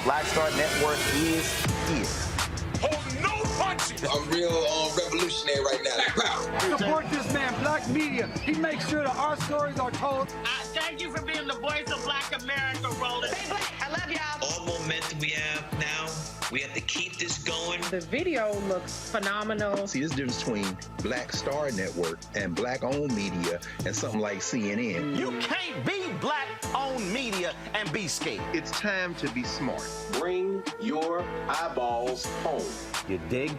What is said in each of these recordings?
Black Star Network is here. Hold no punches! I'm real revolutionary right now. Support this man, Black Media. He makes sure that our stories are told. Thank you for being the voice of Black America, Roland. Stay black. I love y'all. All momentum we have now, we have to keep this going. The video looks phenomenal. See, there's a difference between Black Star Network and Black-owned media and something like CNN. You can't be Black-owned media and be scared. It's time to be smart. Bring your eyeballs home. You dig?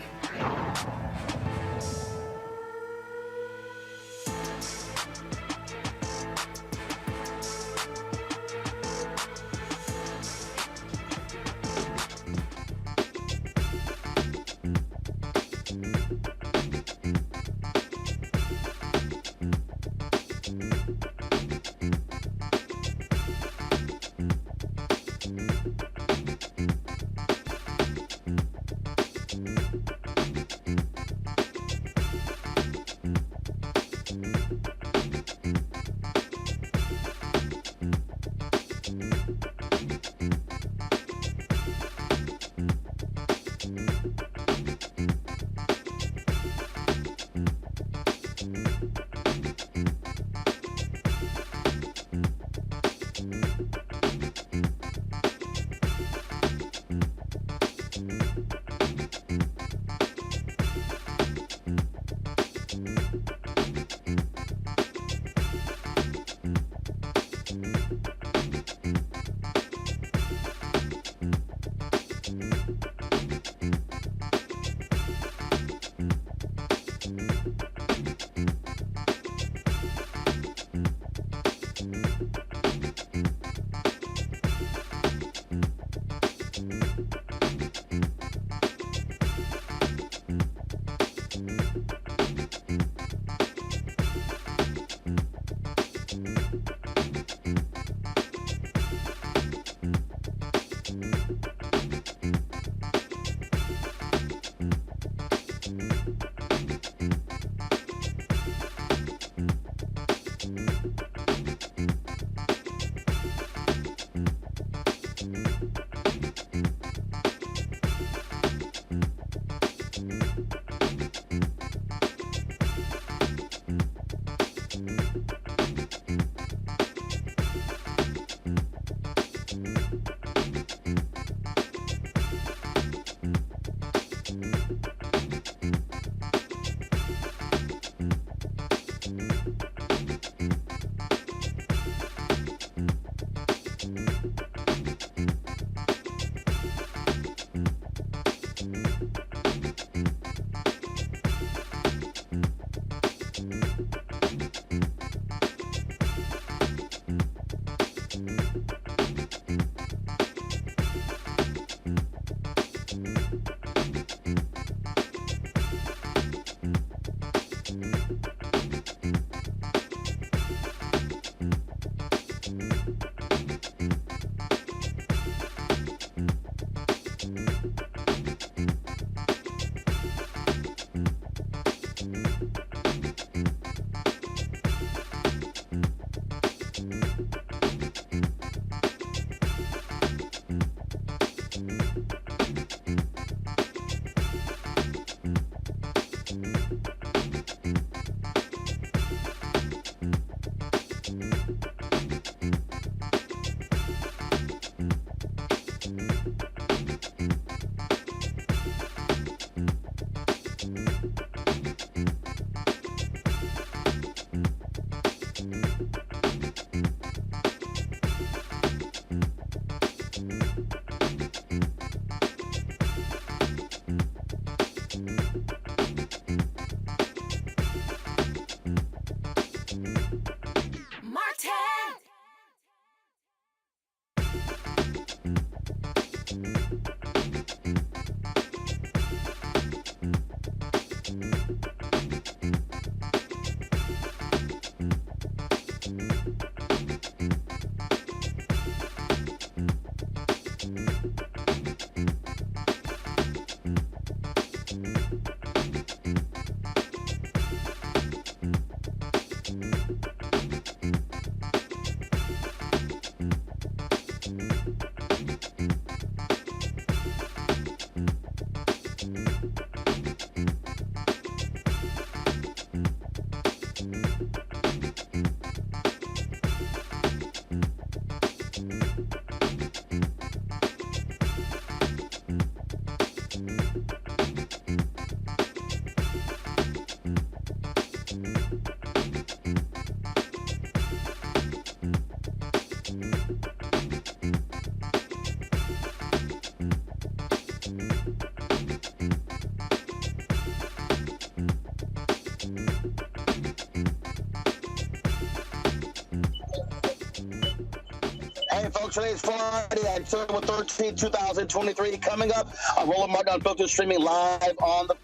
Hey, folks, today's Friday, October 13, 2023. Coming up, I'm Roland Martin Unfiltered, streaming live on the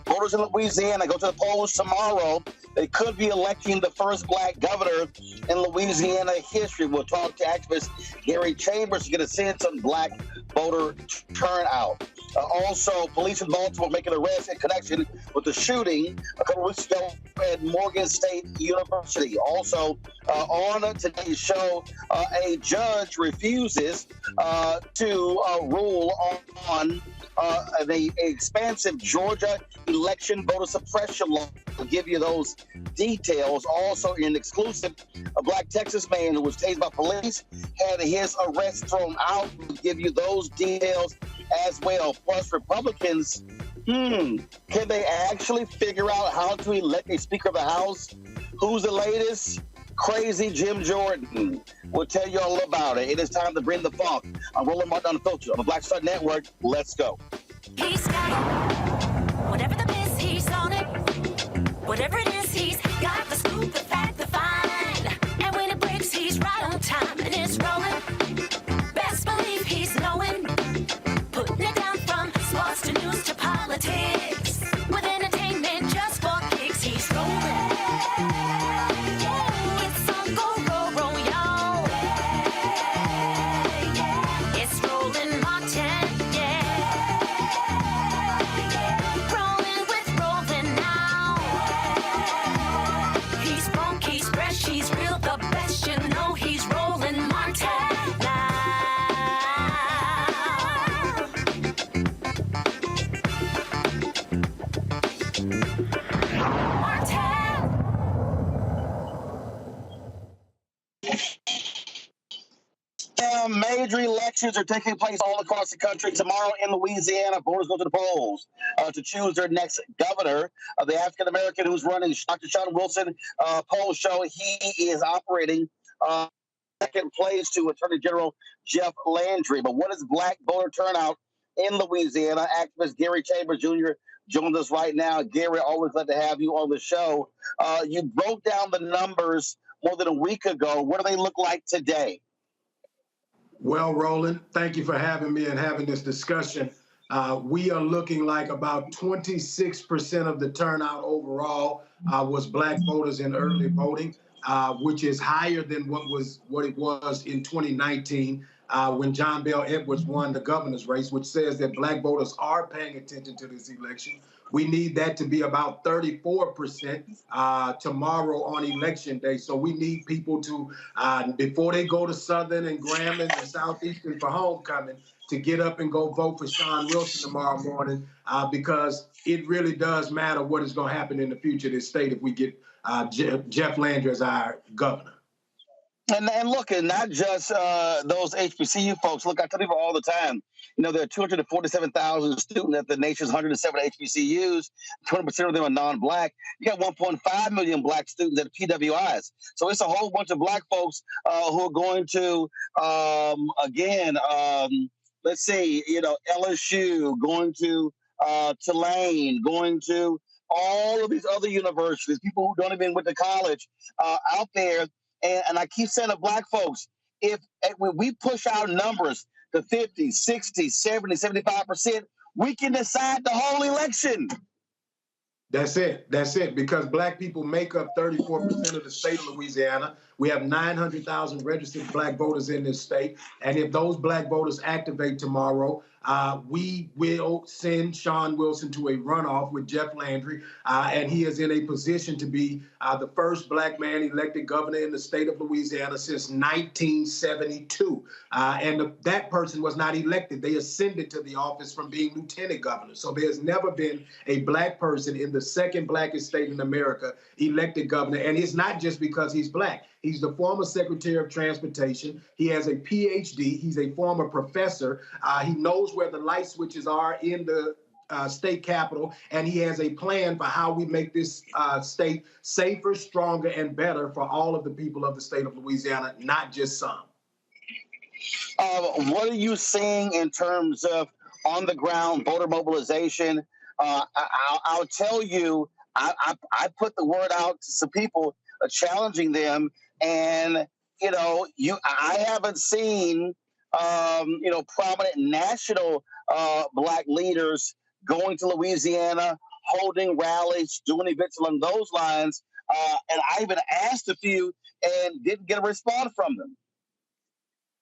voters in Louisiana. Go to the polls tomorrow. They could be electing the first black governor in Louisiana history. We'll talk to activist Gary Chambers to get a sense of black voter turnout. Also, police in Baltimore making arrests in connection with the shooting a couple weeks ago at Morgan State University. Also, on today's show, a judge refuses to rule on the expansive Georgia election voter suppression law. We'll give you those details. Also, in exclusive, a black Texas man who was tased by police had his arrest thrown out. We'll give you those details as well. Plus, Republicans, can they actually figure out how to elect a Speaker of the House? Who's the latest? Crazy Jim Jordan. We'll tell you all about it. It is time to bring the funk. I'm Roland Martin Unfiltered on the Black Star Network. Let's go. He's got it. Whatever the miss, he's on it. Whatever it is, he's got the scoop, the fact, the find. And when it breaks, he's right on time and it's rolling. Best believe he's knowing. Putting it down from sports to news to politics. With entertainment just for kicks, he's rolling. It's on go, roll, y'all. It's Roland Martin, rolling with Roland now. He's funky, he's fresh, he's real, the best, you know he's Roland Martin now. Major elections are taking place all across the country. Tomorrow in Louisiana, voters go to the polls to choose their next governor. The African-American who's running, Dr. Sean Wilson, polls show he is operating second place to Attorney General Jeff Landry. But what is black voter turnout in Louisiana? Activist Gary Chambers Jr. joins us right now. Gary, always glad to have you on the show. You broke down the numbers more than a week ago. What do they look like today? Well, Roland, thank you for having me and having this discussion. We are looking like about 26% of the turnout overall was black voters in early voting, which is higher than what it was in 2019 when John Bell Edwards won the governor's race, which says that black voters are paying attention to this election. We need that to be about 34% tomorrow on election day. So we need people to, before they go to Southern and Grambling and Southeastern for homecoming, to get up and go vote for Sean Wilson tomorrow morning, because it really does matter what is going to happen in the future of this state if we get Jeff Landry as our governor. And look, and not just those HBCU folks. Look, I tell people all the time, you know, there are 247,000 students at the nation's 107 HBCUs. 20% of them are non-black. You got 1.5 million black students at PWIs. So it's a whole bunch of black folks who are going to, let's see, you know, LSU, going to Tulane, going to all of these other universities, people who don't even went to college out there. And I keep saying to black folks, when we push our numbers to 50, 60, 70, 75%, we can decide the whole election. That's it. That's it. Because black people make up 34% of the state of Louisiana. We have 900,000 registered black voters in this state. And if those black voters activate tomorrow, we will send Sean Wilson to a runoff with Jeff Landry. And he is in a position to be the first black man elected governor in the state of Louisiana since 1972. And that person was not elected. They ascended to the office from being lieutenant governor. So there's never been a black person in the second blackest state in America elected governor. And it's not just because he's black. He's the former Secretary of Transportation. He has a PhD. He's a former professor. He knows where the light switches are in the state capitol, and he has a plan for how we make this state safer, stronger, and better for all of the people of the state of Louisiana, not just some. What are you seeing in terms of on-the-ground voter mobilization? I'll tell you, I put the word out to some people challenging them, and I haven't seen, prominent national black leaders going to Louisiana, holding rallies, doing events along those lines. And I even asked a few and didn't get a response from them.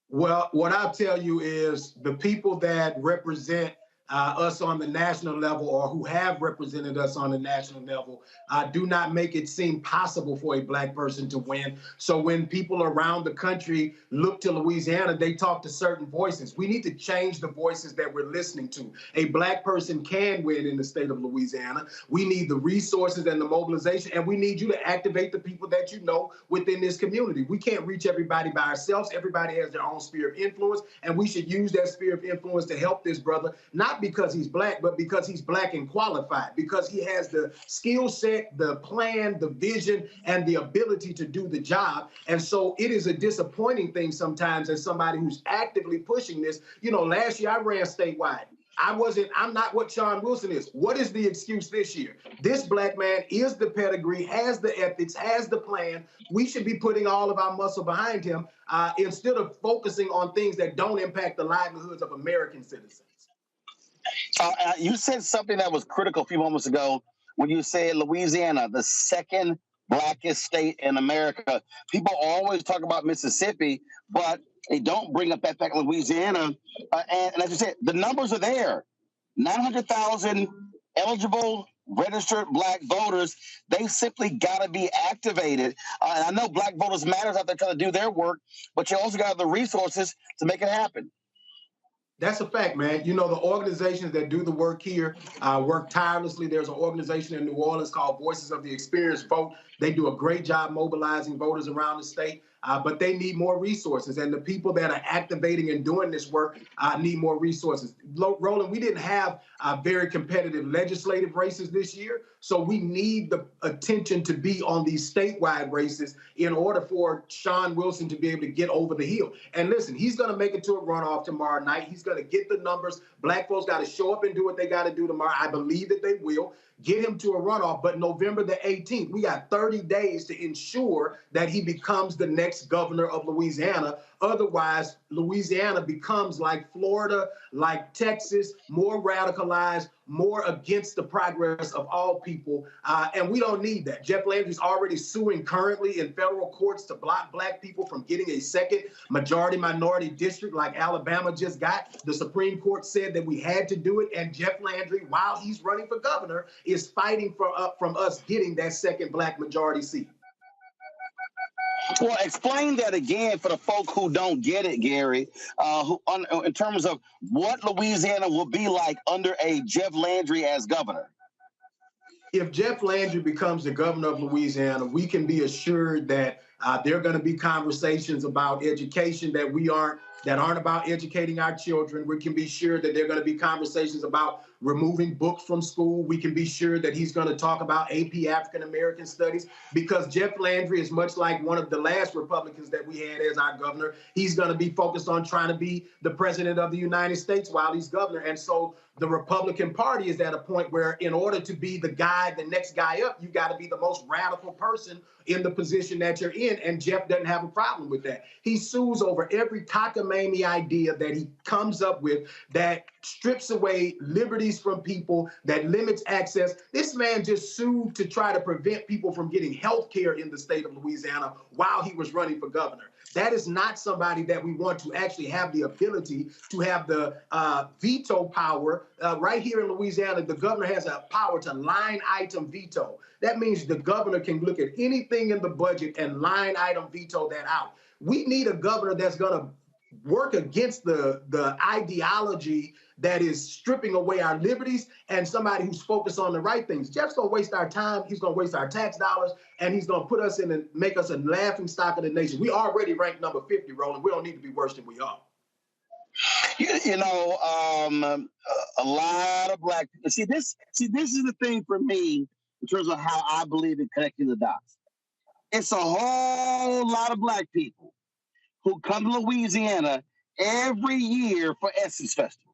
Well, what I'll tell you is the people that represent us on the national level, or who have represented us on the national level, do not make it seem possible for a black person to win. So when people around the country look to Louisiana, they talk to certain voices. We need to change the voices that we're listening to. A black person can win in the state of Louisiana. We need the resources and the mobilization, and we need you to activate the people that you know within this community. We can't reach everybody by ourselves. Everybody has their own sphere of influence, and we should use that sphere of influence to help this brother, not because he's black, but because he's black and qualified, because he has the skill set, the plan, the vision, and the ability to do the job. And so it is a disappointing thing sometimes as somebody who's actively pushing this. Last year I ran statewide. I'm not what Sean Wilson is. What is the excuse this year? This black man is the pedigree, has the ethics, has the plan. We should be putting all of our muscle behind him instead of focusing on things that don't impact the livelihoods of American citizens. You said something that was critical a few moments ago when you said Louisiana, the second blackest state in America. People always talk about Mississippi, but they don't bring up that fact of Louisiana. And as you said, the numbers are there. 900,000 eligible registered black voters. They simply got to be activated. And I know Black Voters Matters out there trying to do their work, but you also got the resources to make it happen. That's a fact, man. The organizations that do the work here work tirelessly. There's an organization in New Orleans called Voices of the Experienced Vote. They do a great job mobilizing voters around the state, but they need more resources. And the people that are activating and doing this work need more resources. Roland, we didn't have very competitive legislative races this year, so we need the attention to be on these statewide races in order for Sean Wilson to be able to get over the hill. And listen, he's going to make it to a runoff tomorrow night. He's going to get the numbers. Black folks got to show up and do what they got to do tomorrow. I believe that they will get him to a runoff. But November the 18th, we got 30 days to ensure that he becomes the next governor of Louisiana. Otherwise, Louisiana becomes like Florida, like Texas, more radicalized, more against the progress of all people. And we don't need that. Jeff Landry's already suing currently in federal courts to block black people from getting a second majority-minority district like Alabama just got. The Supreme Court said that we had to do it. And Jeff Landry, while he's running for governor, is fighting from us getting that second black majority seat. Well, explain that again for the folk who don't get it, Gary, in terms of what Louisiana will be like under a Jeff Landry as governor. If Jeff Landry becomes the governor of Louisiana, we can be assured that there are going to be conversations about education that aren't about educating our children. We can be sure that there are going to be conversations about removing books from school. We can be sure that he's going to talk about AP African American Studies, because Jeff Landry is much like one of the last Republicans that we had as our governor. He's going to be focused on trying to be the president of the United States while he's governor. And so the Republican Party is at a point where in order to be the next guy up, you got to be the most radical person in the position that you're in. And Jeff doesn't have a problem with that. He sues over every cockamamie idea that he comes up with that strips away liberties from people, that limits access. This man just sued to try to prevent people from getting health care in the state of Louisiana while he was running for governor. That is not somebody that we want to actually have the ability to have the veto power. Right here in Louisiana, the governor has a power to line item veto. That means the governor can look at anything in the budget and line item veto that out. We need a governor that's going to work against the ideology that is stripping away our liberties, and somebody who's focused on the right things. Jeff's going to waste our time. He's going to waste our tax dollars, and he's going to put us in and make us a laughing stock of the nation. We already ranked number 50, Roland. We don't need to be worse than we are. A lot of black people. See, this is the thing for me in terms of how I believe in connecting the dots. It's a whole lot of black people who come to Louisiana every year for Essence Festival.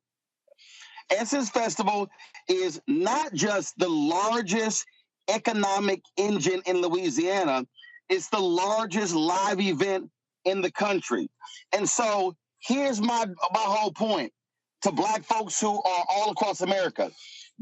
Essence Festival is not just the largest economic engine in Louisiana, it's the largest live event in the country. And so here's my whole point to Black folks who are all across America.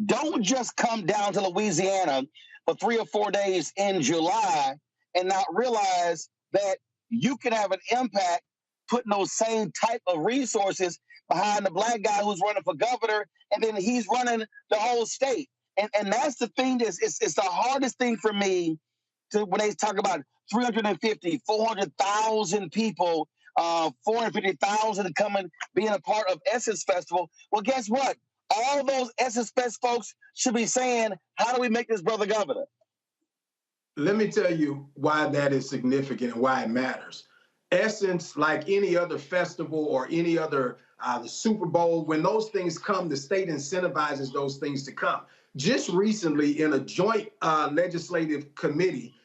Don't just come down to Louisiana for 3 or 4 days in July and not realize that you can have an impact putting those same type of resources behind the Black guy who's running for governor, and then he's running the whole state. And that's the thing it's the hardest thing for me to when they talk about 350, 400,000 people, 450,000 coming, being a part of Essence Festival. Well, guess what? All those Essence Fest folks should be saying, how do we make this brother governor? Let me tell you why that is significant and why it matters. Essence, like any other festival or any other, the Super Bowl, when those things come, the state incentivizes those things to come. Just recently in a joint legislative committee,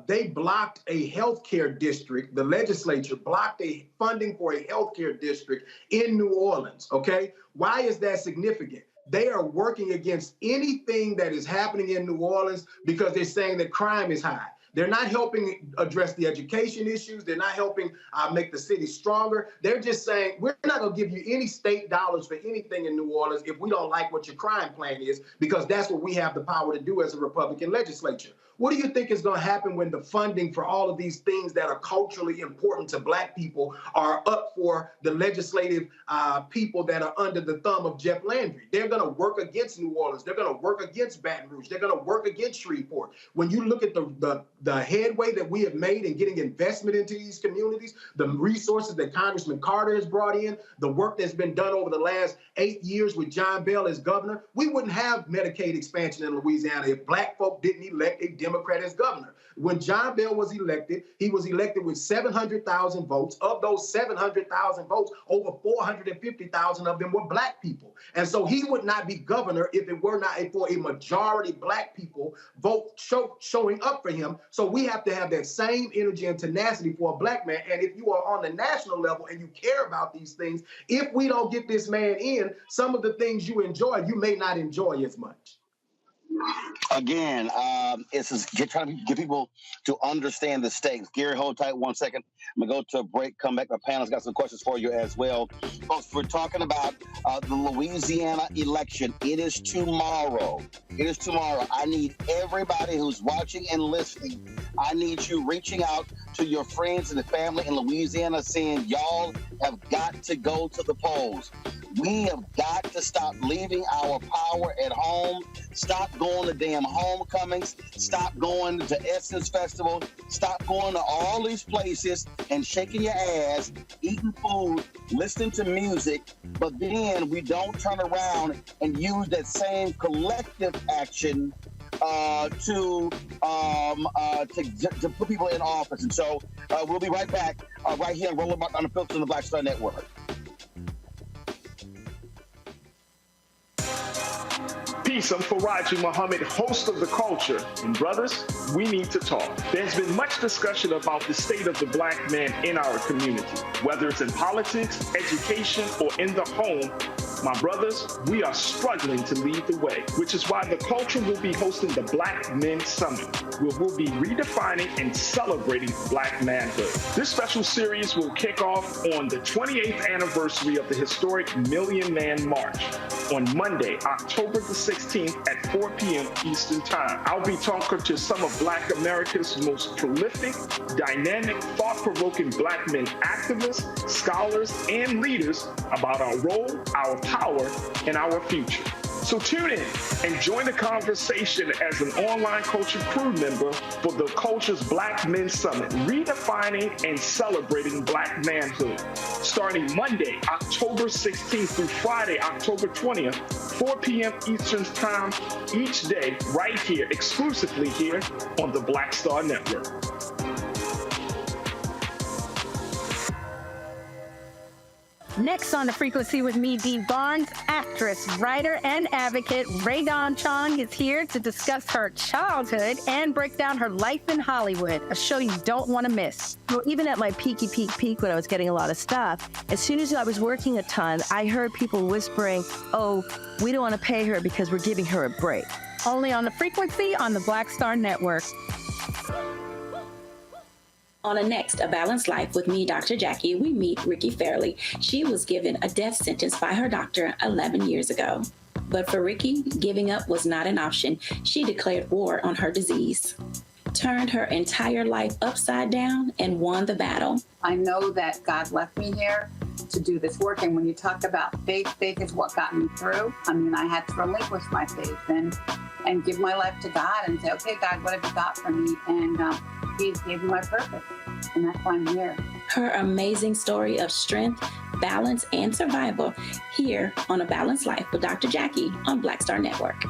they blocked a healthcare district. The legislature blocked a funding for a healthcare district in New Orleans, okay? Why is that significant? They are working against anything that is happening in New Orleans because they're saying that crime is high. They're not helping address the education issues. They're not helping make the city stronger. They're just saying, we're not going to give you any state dollars for anything in New Orleans if we don't like what your crime plan is, because that's what we have the power to do as a Republican legislature. What do you think is going to happen when the funding for all of these things that are culturally important to Black people are up for the legislative people that are under the thumb of Jeff Landry? They're going to work against New Orleans. They're going to work against Baton Rouge. They're going to work against Shreveport. When you look at the headway that we have made in getting investment into these communities, the resources that Congressman Carter has brought in, the work that's been done over the last 8 years with John Bell as governor, we wouldn't have Medicaid expansion in Louisiana if Black folk didn't elect a Democrat as governor. When John Bell was elected, he was elected with 700,000 votes. Of those 700,000 votes, over 450,000 of them were Black people. And so he would not be governor if it were not for a majority Black people vote showing up for him. So we have to have that same energy and tenacity for a Black man. And if you are on the national level and you care about these things, if we don't get this man in, some of the things you enjoy, you may not enjoy as much. Again, it's just trying to get people to understand the stakes. Gary, hold tight 1 second. I'm going to go to a break, come back. My panel's got some questions for you as well. Folks, we're talking about the Louisiana election. It is tomorrow. It is tomorrow. I need everybody who's watching and listening. I need you reaching out to your friends and the family in Louisiana saying, y'all have got to go to the polls. We have got to stop leaving our power at home. Stop going to damn homecomings. Stop going to Essence Festival. Stop going to all these places and shaking your ass, eating food, listening to music, but then we don't turn around and use that same collective action to put people in office. And so we'll be right back right here on Rolling on the Filter on the Black Star Network. Peace, I'm Faraji Muhammad, host of The Culture. And brothers, we need to talk. There's been much discussion about the state of the Black man in our community, whether it's in politics, education, or in the home. My brothers, we are struggling to lead the way, which is why The Culture will be hosting the Black Men Summit, where we'll be redefining and celebrating Black manhood. This special series will kick off on the 28th anniversary of the historic Million Man March on Monday, October the 16th at 4 p.m. Eastern Time. I'll be talking to some of Black America's most prolific, dynamic, thought-provoking Black men activists, scholars, and leaders about our role, our power, and our future. So tune in and join the conversation as an online culture crew member for The Culture's Black Men Summit, redefining and celebrating Black manhood. Starting Monday, October 16th through Friday, October 20th, 4 p.m. Eastern Time each day, right here, exclusively here on the Black Star Network. Next on The Frequency with me, Dee Barnes, actress, writer, and advocate Ray Dawn Chong is here to discuss her childhood and break down her life in Hollywood, a show you don't want to miss. Well, even at my peak when I was getting a lot of stuff, as soon as I was working a ton, I heard people whispering, oh, we don't want to pay her because we're giving her a break. Only on The Frequency on the Black Star Network. On a next, A Balanced Life with me, Dr. Jackie, we meet Ricky Fairley. She was given a death sentence by her doctor 11 years ago. But for Ricky, giving up was not an option. She declared war on her disease, turned her entire life upside down, and won the battle. I know that God left me here to do this work. And when you talk about faith, faith is what got me through. I mean, I had to relinquish my faith and give my life to God and say, okay, God, what have you got for me? And He gave me my purpose. And that's why I'm here. Her amazing story of strength, balance, and survival here on A Balanced Life with Dr. Jackie on Black Star Network.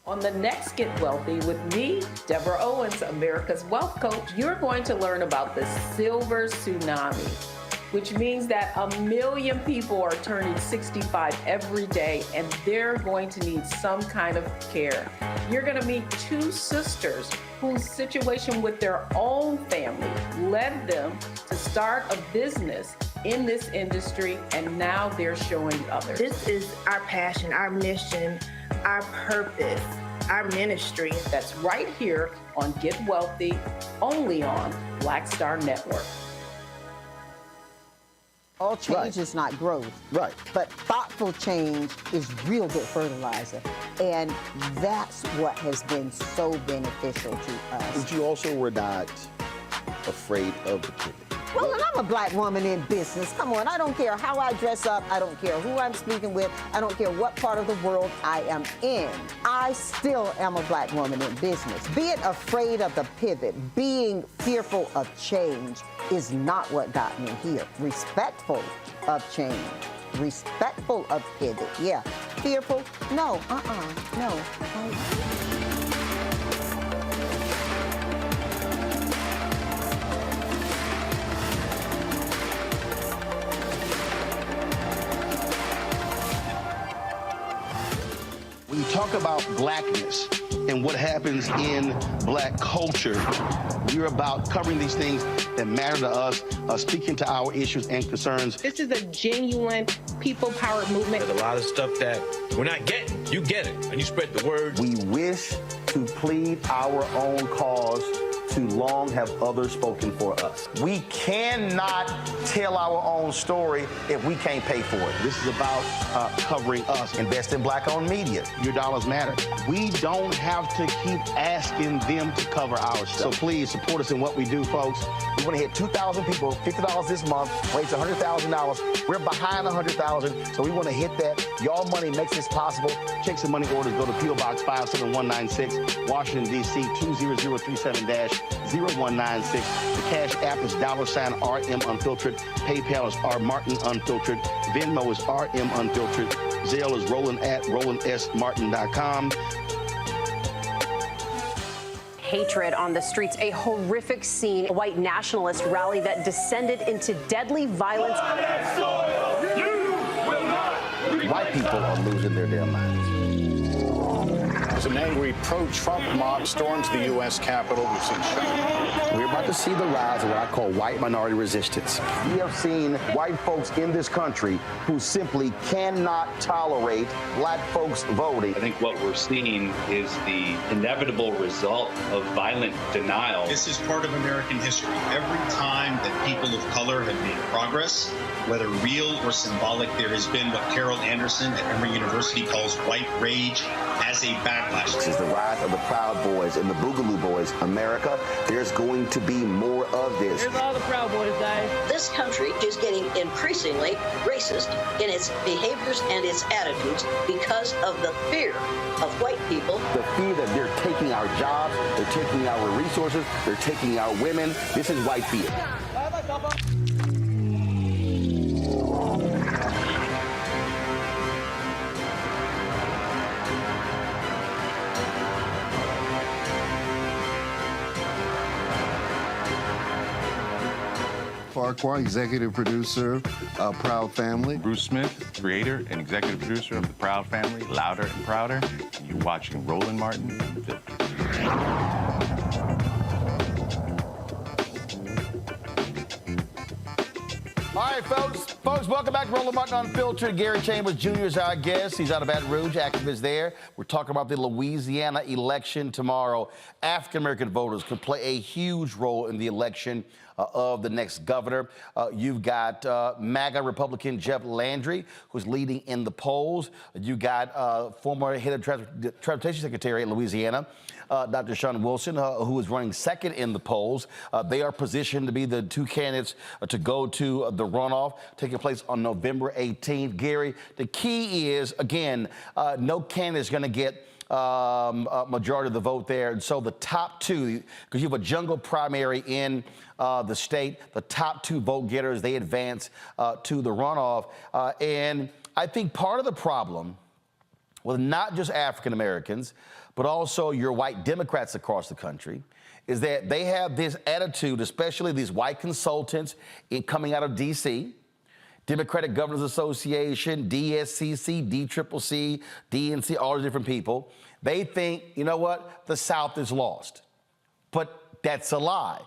On the next Get Wealthy with me, Deborah Owens, America's Wealth Coach, you're going to learn about the silver tsunami, which means that 1 million people are turning 65 every day, and they're going to need some kind of care. You're going to meet two sisters whose situation with their own family led them to start a business in this industry, and now they're showing others. This is our passion, our mission, our purpose, our ministry. That's right here on Get Wealthy, only on Black Star Network. All change is not growth. Right. But thoughtful change is real good fertilizer. And that's what has been so beneficial to us. But you also were not afraid of the pivot. Well, and I'm a black woman in business. Come on, I don't care how I dress up. I don't care who I'm speaking with. I don't care what part of the world I am in. I still am a black woman in business. Being afraid of the pivot, being fearful of change is not what got me here. Respectful of change, respectful of pivot, yeah. Fearful, no, no. When you talk about blackness and what happens in black culture, we're about covering these things that matter to us, speaking to our issues and concerns. This is a genuine people-powered movement. There's a lot of stuff that we're not getting. You get it, and you spread the word. We wish to plead our own cause. Too long have others spoken for us. We cannot tell our own story if we can't pay for it. This is about covering us. Invest in black-owned media. Your dollars matter. We don't have to keep asking them to cover our stuff. So please support us in what we do, folks. We want to hit 2,000 people, $50 this month, raise $100,000. We're behind $100,000, so we want to hit that. Y'all money makes this possible. Checks and money orders go to P.O. Box 57196, Washington, D.C. 20037-0196. The Cash App is $RM Unfiltered. PayPal is R Martin Unfiltered. Venmo is RM Unfiltered. Zelle is RolandSMartin.com. Hatred on the streets, a horrific scene, a white nationalist rally that descended into deadly violence. White people are losing their damn minds. An angry pro-Trump mob storms the U.S. Capitol. We've seen shooting. We're about to see the rise of what I call white minority resistance. We have seen white folks in this country who simply cannot tolerate black folks voting. I think what we're seeing is the inevitable result of violent denial. This is part of American history. Every time that people of color have made progress, whether real or symbolic, there has been what Carol Anderson at Emory University calls white rage as a backlash. This is the rise of the Proud Boys and the Boogaloo Boys. America, there's going to be more of this. Here's all the Proud Boys, guys. This country is getting increasingly racist in its behaviors and its attitudes because of the fear of white people. The fear that they're taking our jobs, they're taking our resources, they're taking our women. This is white fear. Farquhar, executive producer of Proud Family. Bruce Smith, creator and executive producer of The Proud Family, Louder and Prouder. And you're watching Roland Martin Unfiltered. All right, folks. Folks, welcome back to Roland Martin Unfiltered. Gary Chambers Jr. is our guest. He's out of Baton Rouge, activist there. We're talking about the Louisiana election tomorrow. African-American voters could play a huge role in the election of the next governor. You've got MAGA Republican Jeff Landry, who's leading in the polls. You got former head of Transportation Secretary in Louisiana, Dr. Sean Wilson, who is running second in the polls. They are positioned to be the two candidates to go to the runoff taking place on November 18th. Gary, the key is, again, no candidate is going to get majority of the vote there. And so the top two, because you have a jungle primary in the state, the top two vote getters, they advance to the runoff. And I think part of the problem with not just African Americans, but also your white Democrats across the country, is that they have this attitude, especially these white consultants coming out of D.C., Democratic Governors Association, DSCC, DCCC, DNC, all the different people. They think, you know what, the South is lost. But that's a lie.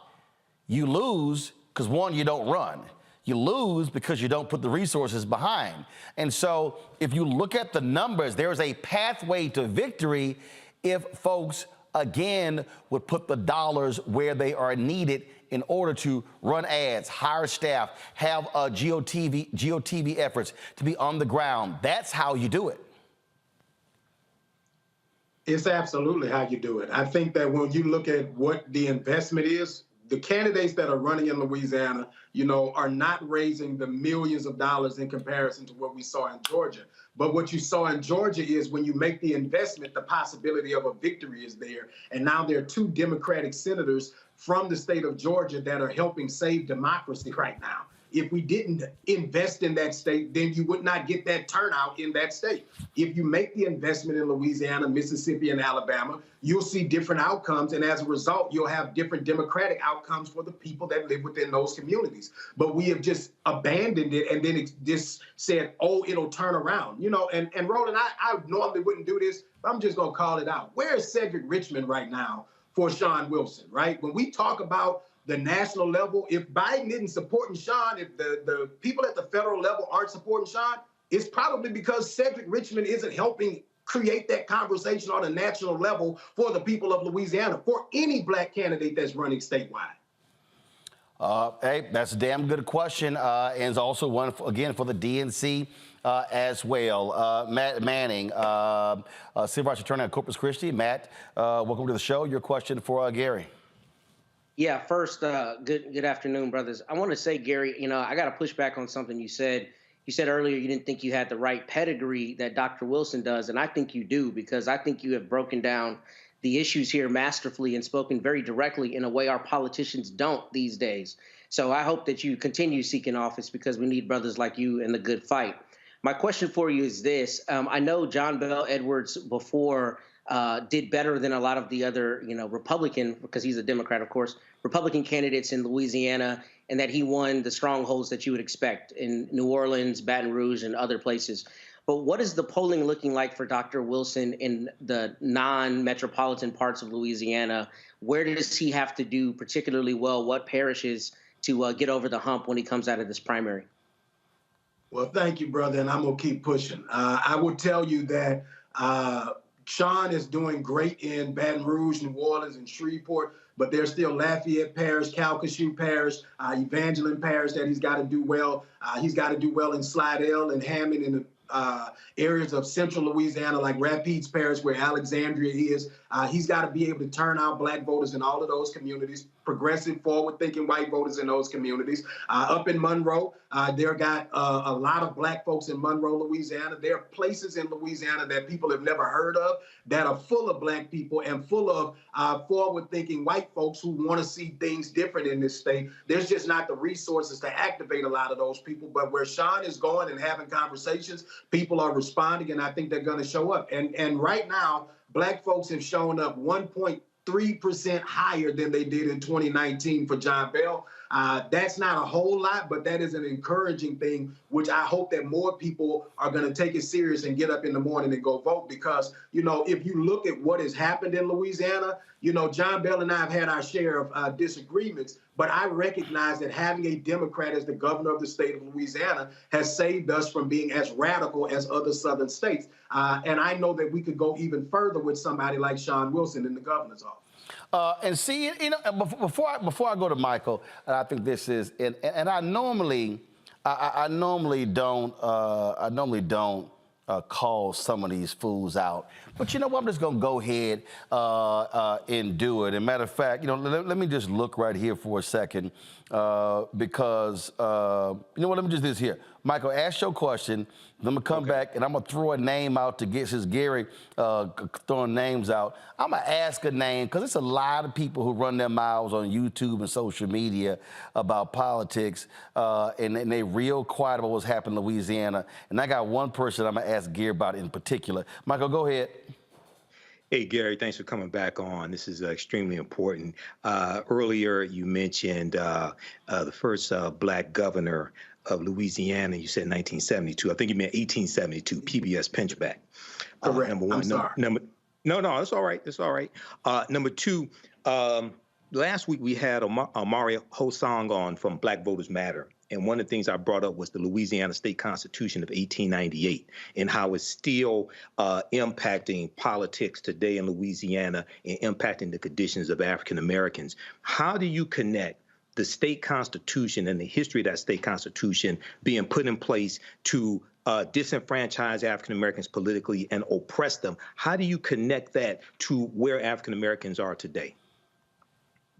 You lose because, one, you don't run. You lose because you don't put the resources behind. And so if you look at the numbers, there is a pathway to victory if folks, again, would put the dollars where they are needed in order to run ads, hire staff, have GOTV efforts to be on the ground. That's how you do it. It's absolutely how you do it. I think that when you look at what the investment is, the candidates that are running in Louisiana, are not raising the millions of dollars in comparison to what we saw in Georgia. But what you saw in Georgia is when you make the investment, the possibility of a victory is there. And now there are two Democratic senators from the state of Georgia that are helping save democracy right now. If we didn't invest in that state, then you would not get that turnout in that state. If you make the investment in Louisiana, Mississippi, and Alabama, you'll see different outcomes. And as a result, you'll have different democratic outcomes for the people that live within those communities. But we have just abandoned it and then just said, oh, it'll turn around. And Roland, I normally wouldn't do this, but I'm just going to call it out. Where is Cedric Richmond right now for Sean Wilson, right? When we talk about the national level, if Biden isn't supporting Sean, if the people at the federal level aren't supporting Sean, it's probably because Cedric Richmond isn't helping create that conversation on a national level for the people of Louisiana, for any black candidate that's running statewide. Hey, that's a damn good question. And it's also one, again, for the DNC as well. Matt Manning, Civil Rights Attorney at Corpus Christi. Matt, welcome to the show. Your question for Gary. Yeah, first, good afternoon, brothers. I want to say, Gary, I got to push back on something you said. You said earlier you didn't think you had the right pedigree that Dr. Wilson does, and I think you do, because I think you have broken down the issues here masterfully and spoken very directly in a way our politicians don't these days. So I hope that you continue seeking office, because we need brothers like you in the good fight. My question for you is this. I know John Bell Edwards before did better than a lot of the other, Republican, because he's a Democrat, of course, Republican candidates in Louisiana, and that he won the strongholds that you would expect in New Orleans, Baton Rouge, and other places. But what is the polling looking like for Dr. Wilson in the non-metropolitan parts of Louisiana? Where does he have to do particularly well? What parishes to get over the hump when he comes out of this primary? Well, thank you, brother, and I'm going to keep pushing. I will tell you that Sean is doing great in Baton Rouge, New Orleans, and Shreveport, but there's still Lafayette Parish, Calcasieu Parish, Evangeline Parish that he's got to do well. He's got to do well in Slidell and Hammond and the areas of central Louisiana like Rapides Parish, where Alexandria is. He's got to be able to turn out black voters in all of those communities, progressive, forward-thinking white voters in those communities. Up in Monroe, there got a lot of black folks in Monroe, Louisiana. There are places in Louisiana that people have never heard of that are full of black people and full of forward-thinking white folks who want to see things different in this state. There's just not the resources to activate a lot of those people. But where Sean is going and having conversations, people are responding, and I think they're going to show up. And right now, black folks have shown up 1.3% higher than they did in 2019 for John Bell. That's not a whole lot, but that is an encouraging thing, which I hope that more people are going to take it serious and get up in the morning and go vote. Because, you know, if you look at what has happened in Louisiana, you know, John Bell and I have had our share of disagreements, but I recognize that having a Democrat as the governor of the state of Louisiana has saved us from being as radical as other southern states. And I know that we could go even further with somebody like Sean Wilson in the governor's office. And see, you know, before I go to Michael, I think this is, and I normally don't call some of these fools out, but you know what? I'm just gonna go ahead and do it. And matter of fact, you know, let me just look right here for a second, because you know what? Let me just do this here. Michael, ask your question. Then I'm gonna come back and I'm gonna throw a name out to get, since Gary throwing names out, I'm gonna ask a name, because it's a lot of people who run their mouths on YouTube and social media about politics, and they real quiet about what's happening in Louisiana. And I got one person I'm gonna ask Gary about in particular. Michael, go ahead. Hey, Gary, thanks for coming back on. This is extremely important. Earlier, you mentioned the first black governor of Louisiana. You said 1972. I think you meant 1872, PBS Pinchback. Correct. Number one. I'm sorry. No, it's all right. It's all right. Number two, last week we had Amari Hosang on from Black Voters Matter. And one of the things I brought up was the Louisiana State Constitution of 1898 and how it's still impacting politics today in Louisiana and impacting the conditions of African Americans. How do you connect the state constitution and the history of that state constitution being put in place to disenfranchise African Americans politically and oppress them? How do you connect that to where African Americans are today?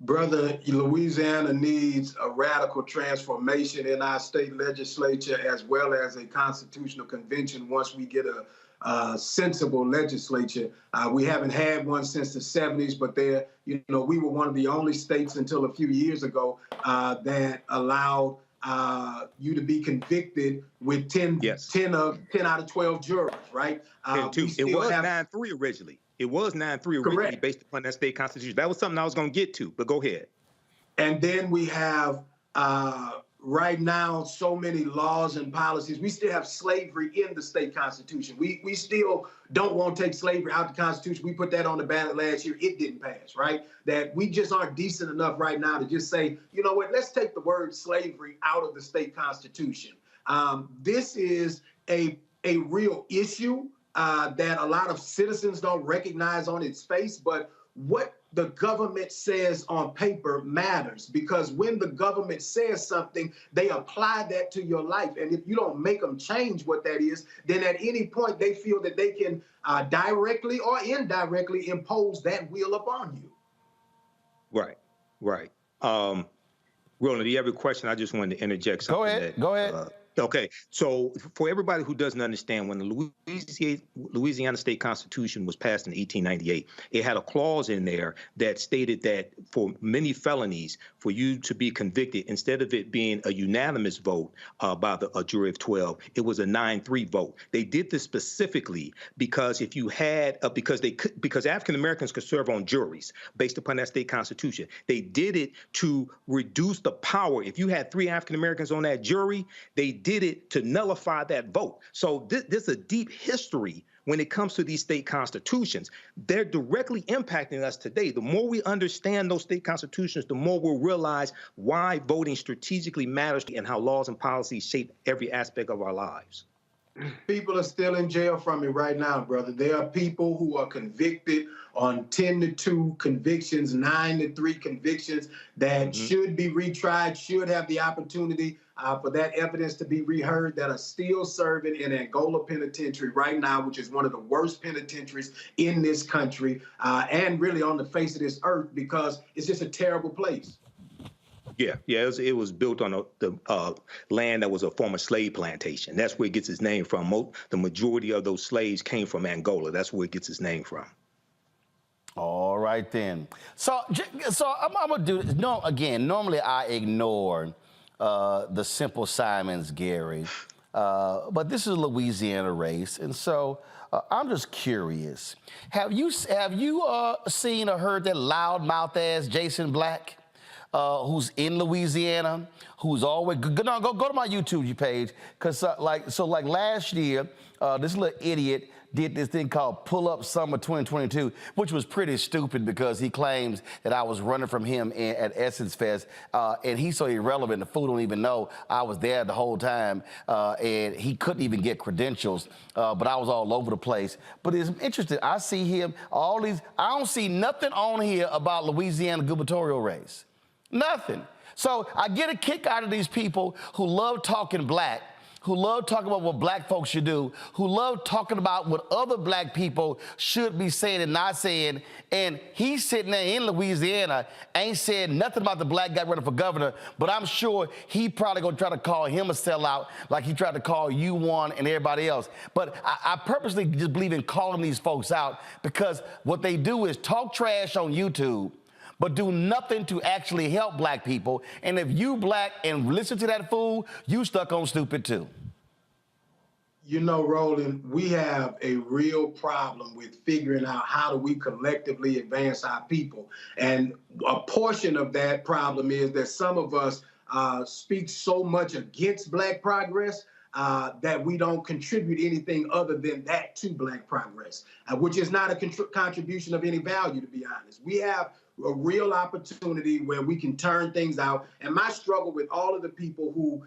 Brother, Louisiana needs a radical transformation in our state legislature, as well as a constitutional convention once we get a sensible legislature. We haven't had one since the 70s, but we were one of the only states until a few years ago that allowed you to be convicted with 10 out of 12 jurors, right? It was 9-3 originally. It was 9-3 originally based upon that state constitution. That was something I was going to get to, but go ahead. And then we have right now so many laws and policies. We still have slavery in the state constitution. We still don't want to take slavery out of the Constitution. We put that on the ballot last year. It didn't pass, right? That we just aren't decent enough right now to just say, you know what, let's take the word slavery out of the state constitution. This is a real issue that a lot of citizens don't recognize on its face, but what the government says on paper matters, because when the government says something, they apply that to your life. And if you don't make them change what that is, then at any point they feel that they can directly or indirectly impose that will upon you. Right. Roland, do you have a question? I just wanted to interject something. Go ahead. Okay, so for everybody who doesn't understand, when the Louisiana State Constitution was passed in 1898, it had a clause in there that stated that for many felonies, for you to be convicted, instead of it being a unanimous vote by a jury of 12, it was a 9-3 vote. They did this specifically because if you had, because African Americans could serve on juries based upon that state constitution. They did it to reduce the power. If you had 3 African Americans on that jury, they did it to nullify that vote. So there's a deep history when it comes to these state constitutions. They're directly impacting us today. The more we understand those state constitutions, the more we'll realize why voting strategically matters and how laws and policies shape every aspect of our lives. People are still in jail from it right now, brother. There are people who are convicted on 10-2 convictions, 9-3 convictions that should be retried, should have the opportunity for that evidence to be reheard, that are still serving in Angola Penitentiary right now, which is one of the worst penitentiaries in this country and really on the face of this earth, because it's just a terrible place. Yeah, it was built on the land that was a former slave plantation. That's where it gets its name from. The majority of those slaves came from Angola. That's where it gets its name from. All right, then. So I'm going to do this. No, again, normally I ignore the simple Simons, Gary, but this is a Louisiana race, and so I'm just curious. Have you seen or heard that loudmouth ass Jason Black? who's in Louisiana, who's always go to my YouTube page, because like last year, this little idiot did this thing called Pull Up Summer 2022, which was pretty stupid because he claims that I was running from him at Essence Fest, and he's so irrelevant, the fool don't even know I was there the whole time, and he couldn't even get credentials, but I was all over the place. But it's interesting, I see him, I don't see nothing on here about Louisiana gubernatorial race. Nothing. So I get a kick out of these people who love talking black, who love talking about what black folks should do, who love talking about what other black people should be saying and not saying, and he's sitting there in Louisiana, ain't saying nothing about the black guy running for governor, but I'm sure he probably gonna try to call him a sellout like he tried to call you one and everybody else. But I purposely just believe in calling these folks out because what they do is talk trash on YouTube, but do nothing to actually help black people. And if you black and listen to that fool, you stuck on stupid too. You know, Roland, we have a real problem with figuring out how do we collectively advance our people. And a portion of that problem is that some of us speak so much against black progress that we don't contribute anything other than that to black progress, which is not a contribution of any value, to be honest. We have a real opportunity where we can turn things out. And my struggle with all of the people who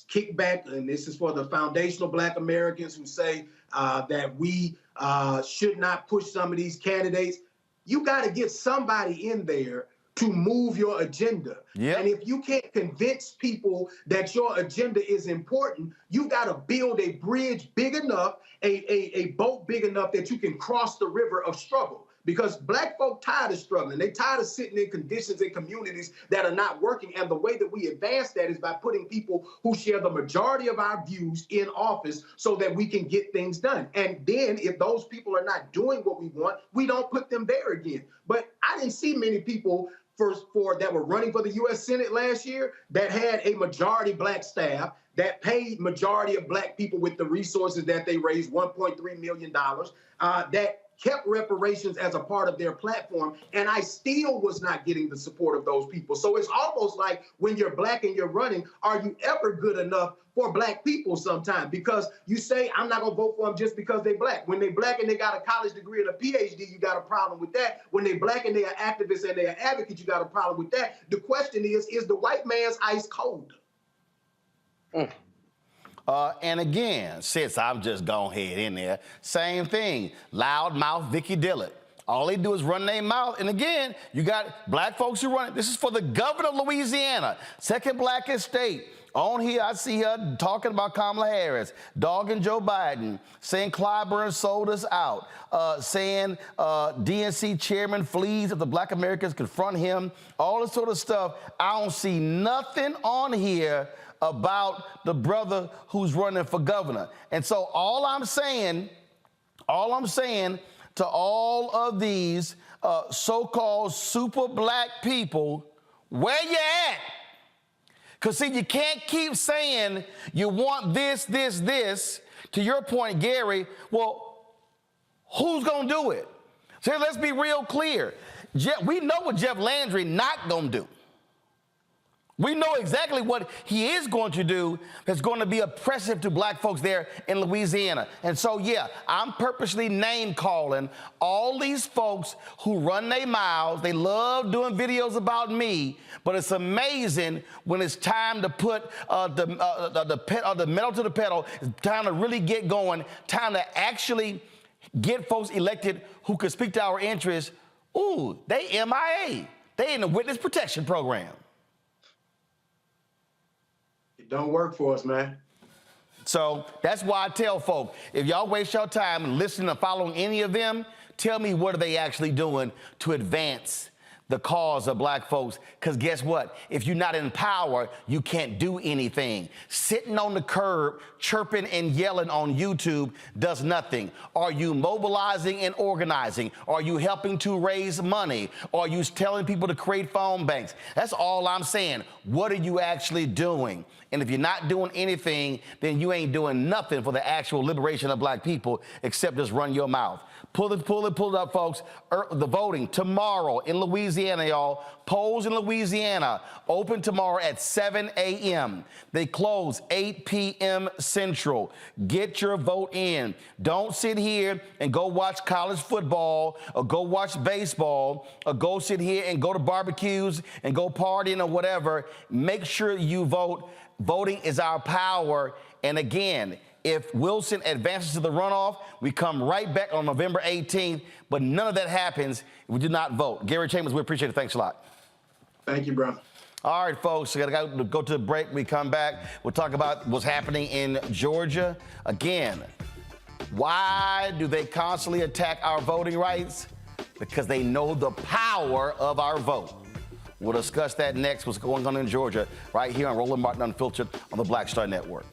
kick back, and this is for the foundational black Americans who say that we should not push some of these candidates, you got to get somebody in there to move your agenda. Yep. And if you can't convince people that your agenda is important, you got to build a bridge big enough, a boat big enough that you can cross the river of struggle. Because black folk tired of struggling. They tired of sitting in conditions and communities that are not working. And the way that we advance that is by putting people who share the majority of our views in office so that we can get things done. And then if those people are not doing what we want, we don't put them there again. But I didn't see many people that were running for the U.S. Senate last year that had a majority black staff, that paid majority of black people with the resources that they raised, $1.3 million, that kept reparations as a part of their platform, and I still was not getting the support of those people. So it's almost like when you're black and you're running, are you ever good enough for black people sometimes? Because you say, I'm not gonna vote for them just because they black. When they black and they got a college degree and a PhD, you got a problem with that. When they black and they are activists and they are advocates, you got a problem with that. The question is the white man's ice cold? And again, since I'm just gone ahead in there, same thing, loudmouth Vicky Dillard. All they do is run their mouth. And again, you got black folks who run it. This is for the governor of Louisiana, second blackest state. On here, I see her talking about Kamala Harris, dogging Joe Biden, saying Clyburn sold us out, saying DNC chairman flees if the black Americans confront him, all this sort of stuff. I don't see nothing on here about the brother who's running for governor. And so all I'm saying to all of these so-called super black people, where you at? Because see, you can't keep saying you want this, this, this. To your point, Gary, well, who's gonna do it? So let's be real clear. We know what Jeff Landry not gonna do. We know exactly what he is going to do that's going to be oppressive to black folks there in Louisiana. And so, yeah, I'm purposely name-calling all these folks who run their mouths. They love doing videos about me, but it's amazing when it's time to put the metal to the pedal, it's time to really get going, time to actually get folks elected who could speak to our interests. Ooh, they MIA. They in the witness protection program. It don't work for us, man. So that's why I tell folk, if y'all waste your time listening or following any of them, tell me what are they actually doing to advance the cause of black folks. Because guess what? If you're not in power, you can't do anything. Sitting on the curb, chirping and yelling on YouTube does nothing. Are you mobilizing and organizing? Are you helping to raise money? Are you telling people to create phone banks? That's all I'm saying. What are you actually doing? And if you're not doing anything, then you ain't doing nothing for the actual liberation of black people except just run your mouth. Pull it up, folks. The voting tomorrow in Louisiana. Louisiana, y'all. Polls in Louisiana open tomorrow at 7 a.m. They close 8 p.m. Central. Get your vote in. Don't sit here and go watch college football or go watch baseball or go sit here and go to barbecues and go partying or whatever. Make sure you vote. Voting is our power. And again, if Wilson advances to the runoff, we come right back on November 18th, but none of that happens if we do not vote. Gary Chambers, we appreciate it. Thanks a lot. Thank you, brother. All right, folks, we got to go to the break. We come back. We'll talk about what's happening in Georgia. Again, why do they constantly attack our voting rights? Because they know the power of our vote. We'll discuss that next, what's going on in Georgia, right here on Roland Martin Unfiltered on the Black Star Network.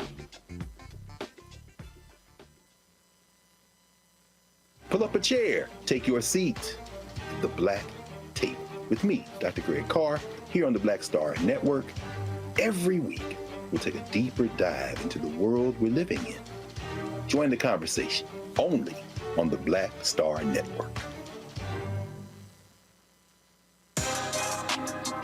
Pull up a chair, take your seat. The Black Table with me, Dr. Greg Carr, here on the Black Star Network. Every week, we'll take a deeper dive into the world we're living in. Join the conversation only on the Black Star Network.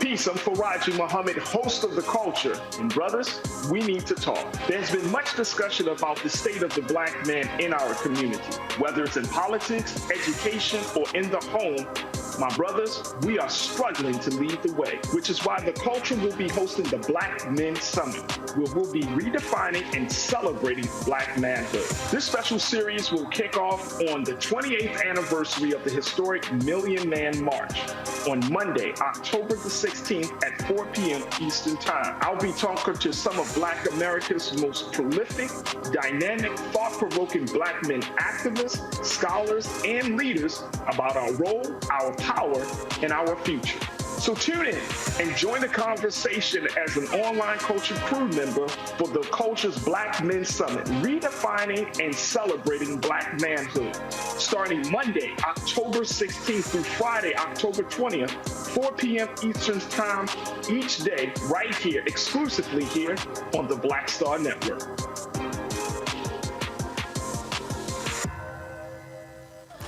Peace, I'm Faraji Muhammad, host of The Culture. And brothers, we need to talk. There's been much discussion about the state of the black man in our community. Whether it's in politics, education, or in the home, my brothers, we are struggling to lead the way, which is why The Culture will be hosting the Black Men Summit, where we'll be redefining and celebrating black manhood. This special series will kick off on the 28th anniversary of the historic Million Man March on Monday, October the 16th at 4 p.m. Eastern Time. I'll be talking to some of Black America's most prolific, dynamic, thought-provoking black men activists, scholars, and leaders about our role, our power, and our future. So tune in and join the conversation as an online culture crew member for The Culture's Black Men Summit, redefining and celebrating black manhood. Starting Monday, October 16th through Friday, October 20th, 4 p.m. Eastern Time each day, right here, exclusively here on the Black Star Network.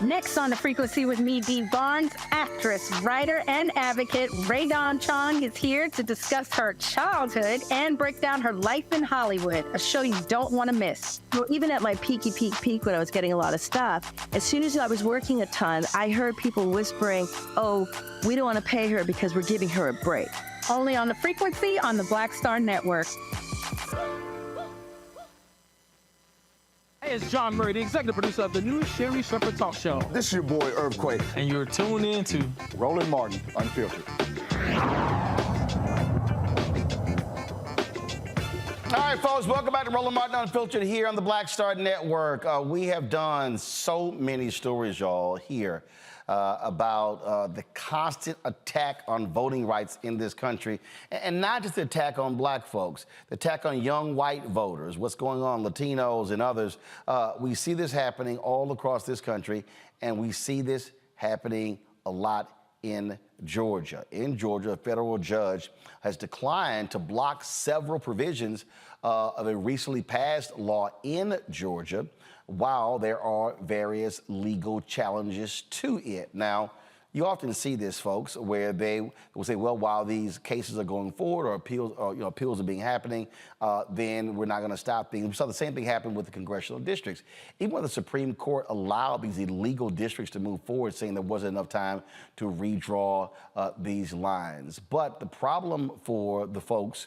Next on The Frequency with me, Dee Barnes, actress, writer, and advocate Ray Dawn Chong is here to discuss her childhood and break down her life in Hollywood, a show you don't want to miss. Well, even at my peak when I was getting a lot of stuff, as soon as I was working a ton, I heard people whispering, oh, we don't want to pay her because we're giving her a break. Only on The Frequency on the Black Star Network. Hey, it's John Murray, the executive producer of the new Sherry Shepherd Talk Show. This is your boy, Earthquake. And you're tuned in to Roland Martin, Unfiltered. All right, folks, welcome back to Roland Martin Unfiltered here on the Black Star Network. We have done so many stories, y'all, here about the constant attack on voting rights in this country. And not just the attack on black folks, the attack on young white voters, what's going on, Latinos and others. We see this happening all across this country, and we see this happening a lot in Georgia. In Georgia, a federal judge has declined to block several provisions of a recently passed law in Georgia, while there are various legal challenges to it. Now, you often see this, folks, where they will say, well, while these cases are going forward or appeals are being happening, then we're not going to stop things. We saw the same thing happen with the congressional districts. Even when the Supreme Court allowed these illegal districts to move forward, saying there wasn't enough time to redraw these lines. But the problem for the folks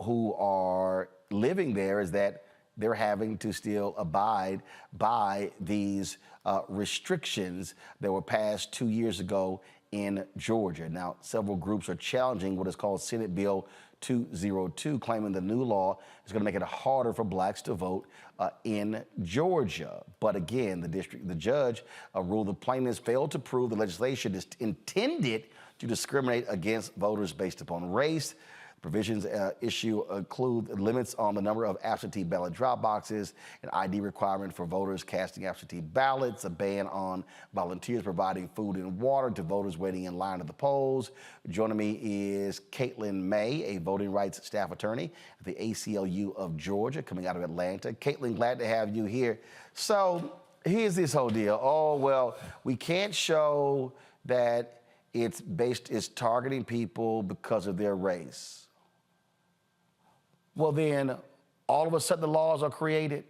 who are living there is that they're having to still abide by these restrictions that were passed 2 years ago in Georgia. Now, several groups are challenging what is called Senate Bill 202, claiming the new law is going to make it harder for blacks to vote in Georgia. But again, the judge ruled the plaintiffs failed to prove the legislation is intended to discriminate against voters based upon race. Provisions include limits on the number of absentee ballot drop boxes, an ID requirement for voters casting absentee ballots, a ban on volunteers providing food and water to voters waiting in line at the polls. Joining me is Caitlin May, a voting rights staff attorney at the ACLU of Georgia, coming out of Atlanta. Caitlin, glad to have you here. So here's this whole deal. Oh, well, we can't show that it's targeting people because of their race. Well, then all of a sudden the laws are created.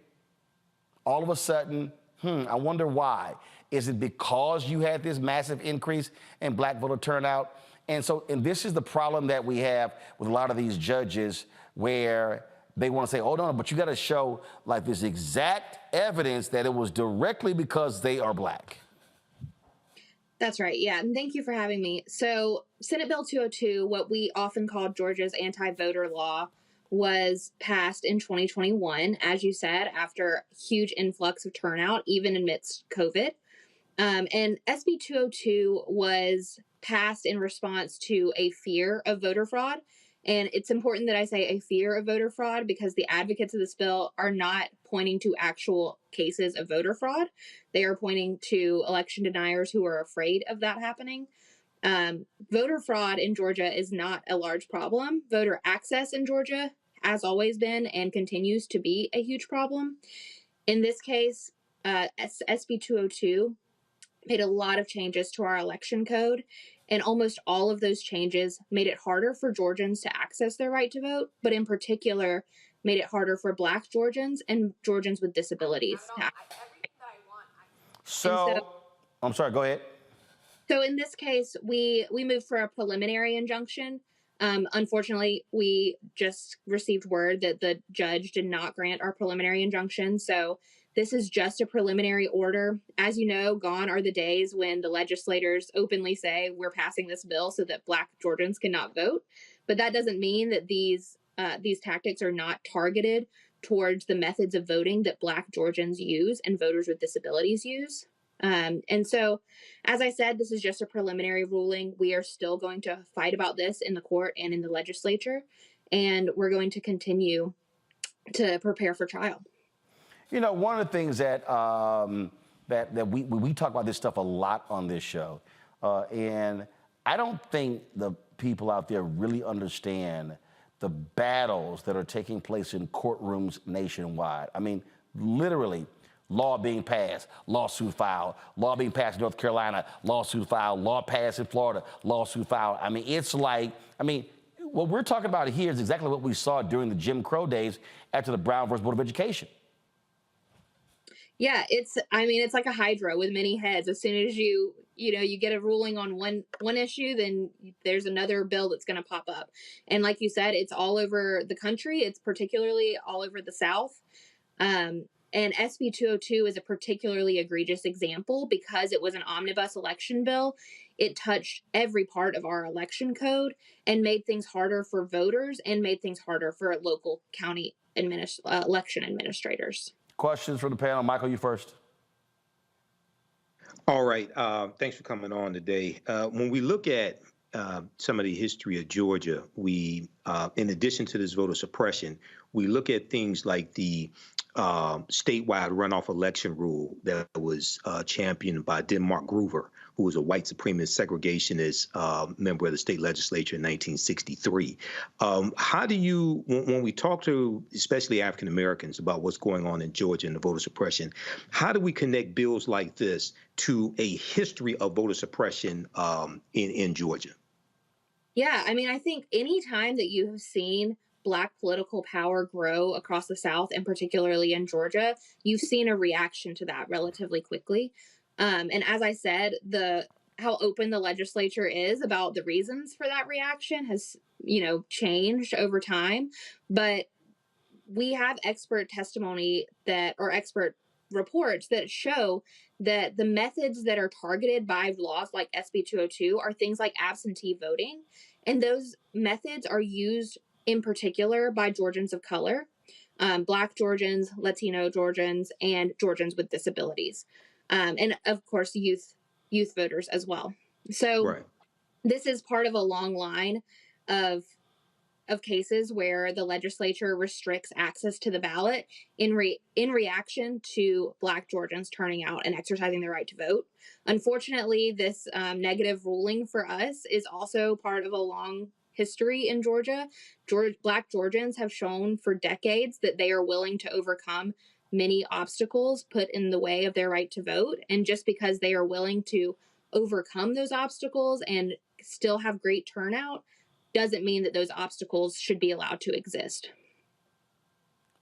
All of a sudden, I wonder why. Is it because you had this massive increase in black voter turnout? And this is the problem that we have with a lot of these judges, where they want to say, oh, no, but you got to show like this exact evidence that it was directly because they are black. That's right. Yeah. And thank you for having me. So Senate Bill 202, what we often call Georgia's anti-voter law, was passed in 2021, as you said, after a huge influx of turnout, even amidst COVID. And SB 202 was passed in response to a fear of voter fraud. And it's important that I say a fear of voter fraud, because the advocates of this bill are not pointing to actual cases of voter fraud. They are pointing to election deniers who are afraid of that happening. Voter fraud in Georgia is not a large problem. Voter access in Georgia has always been and continues to be a huge problem. In this case, SB 202 made a lot of changes to our election code, and almost all of those changes made it harder for Georgians to access their right to vote, but in particular made it harder for Black Georgians and Georgians with disabilities. I'm sorry, go ahead. So in this case, we moved for a preliminary injunction. Unfortunately, we just received word that the judge did not grant our preliminary injunction. So this is just a preliminary order. As you know, gone are the days when the legislators openly say we're passing this bill so that Black Georgians cannot vote. But that doesn't mean that these tactics are not targeted towards the methods of voting that Black Georgians use and voters with disabilities use. And so, as I said, this is just a preliminary ruling. We are still going to fight about this in the court and in the legislature, and we're going to continue to prepare for trial. You know, one of the things that that we talk about this stuff a lot on this show, and I don't think the people out there really understand the battles that are taking place in courtrooms nationwide. I mean, literally. Law being passed, lawsuit filed, law being passed in North Carolina, lawsuit filed, law passed in Florida, lawsuit filed. I mean, it's like, what we're talking about here is exactly what we saw during the Jim Crow days after the Brown versus Board of Education. Yeah, it's like a hydra with many heads. As soon as you get a ruling on one issue, then there's another bill that's going to pop up. And like you said, it's all over the country. It's particularly all over the South. And SB 202 is a particularly egregious example because it was an omnibus election bill. It touched every part of our election code and made things harder for voters and made things harder for local county election administrators. Questions from the panel. Michael, you first. All right. Thanks for coming on today. When we look at some of the history of Georgia, we, in addition to this voter suppression, we look at things like the statewide runoff election rule that was championed by Denmark Groover, who was a white supremacist segregationist member of the state legislature in 1963. How do you, when we talk to especially African Americans about what's going on in Georgia and the voter suppression, how do we connect bills like this to a history of voter suppression in Georgia? Yeah, I think any time that you have seen Black political power grow across the South, and particularly in Georgia, you've seen a reaction to that relatively quickly. And as I said, how open the legislature is about the reasons for that reaction has, changed over time. But we have expert testimony or expert reports that show that the methods that are targeted by laws like SB 202 are things like absentee voting. And those methods are used in particular by Georgians of color, Black Georgians, Latino Georgians, and Georgians with disabilities. And of course, youth voters as well. So This is part of a long line of cases where the legislature restricts access to the ballot in reaction to Black Georgians turning out and exercising their right to vote. Unfortunately, this negative ruling for us is also part of a long history in Georgia. Black Georgians have shown for decades that they are willing to overcome many obstacles put in the way of their right to vote. And just because they are willing to overcome those obstacles and still have great turnout doesn't mean that those obstacles should be allowed to exist.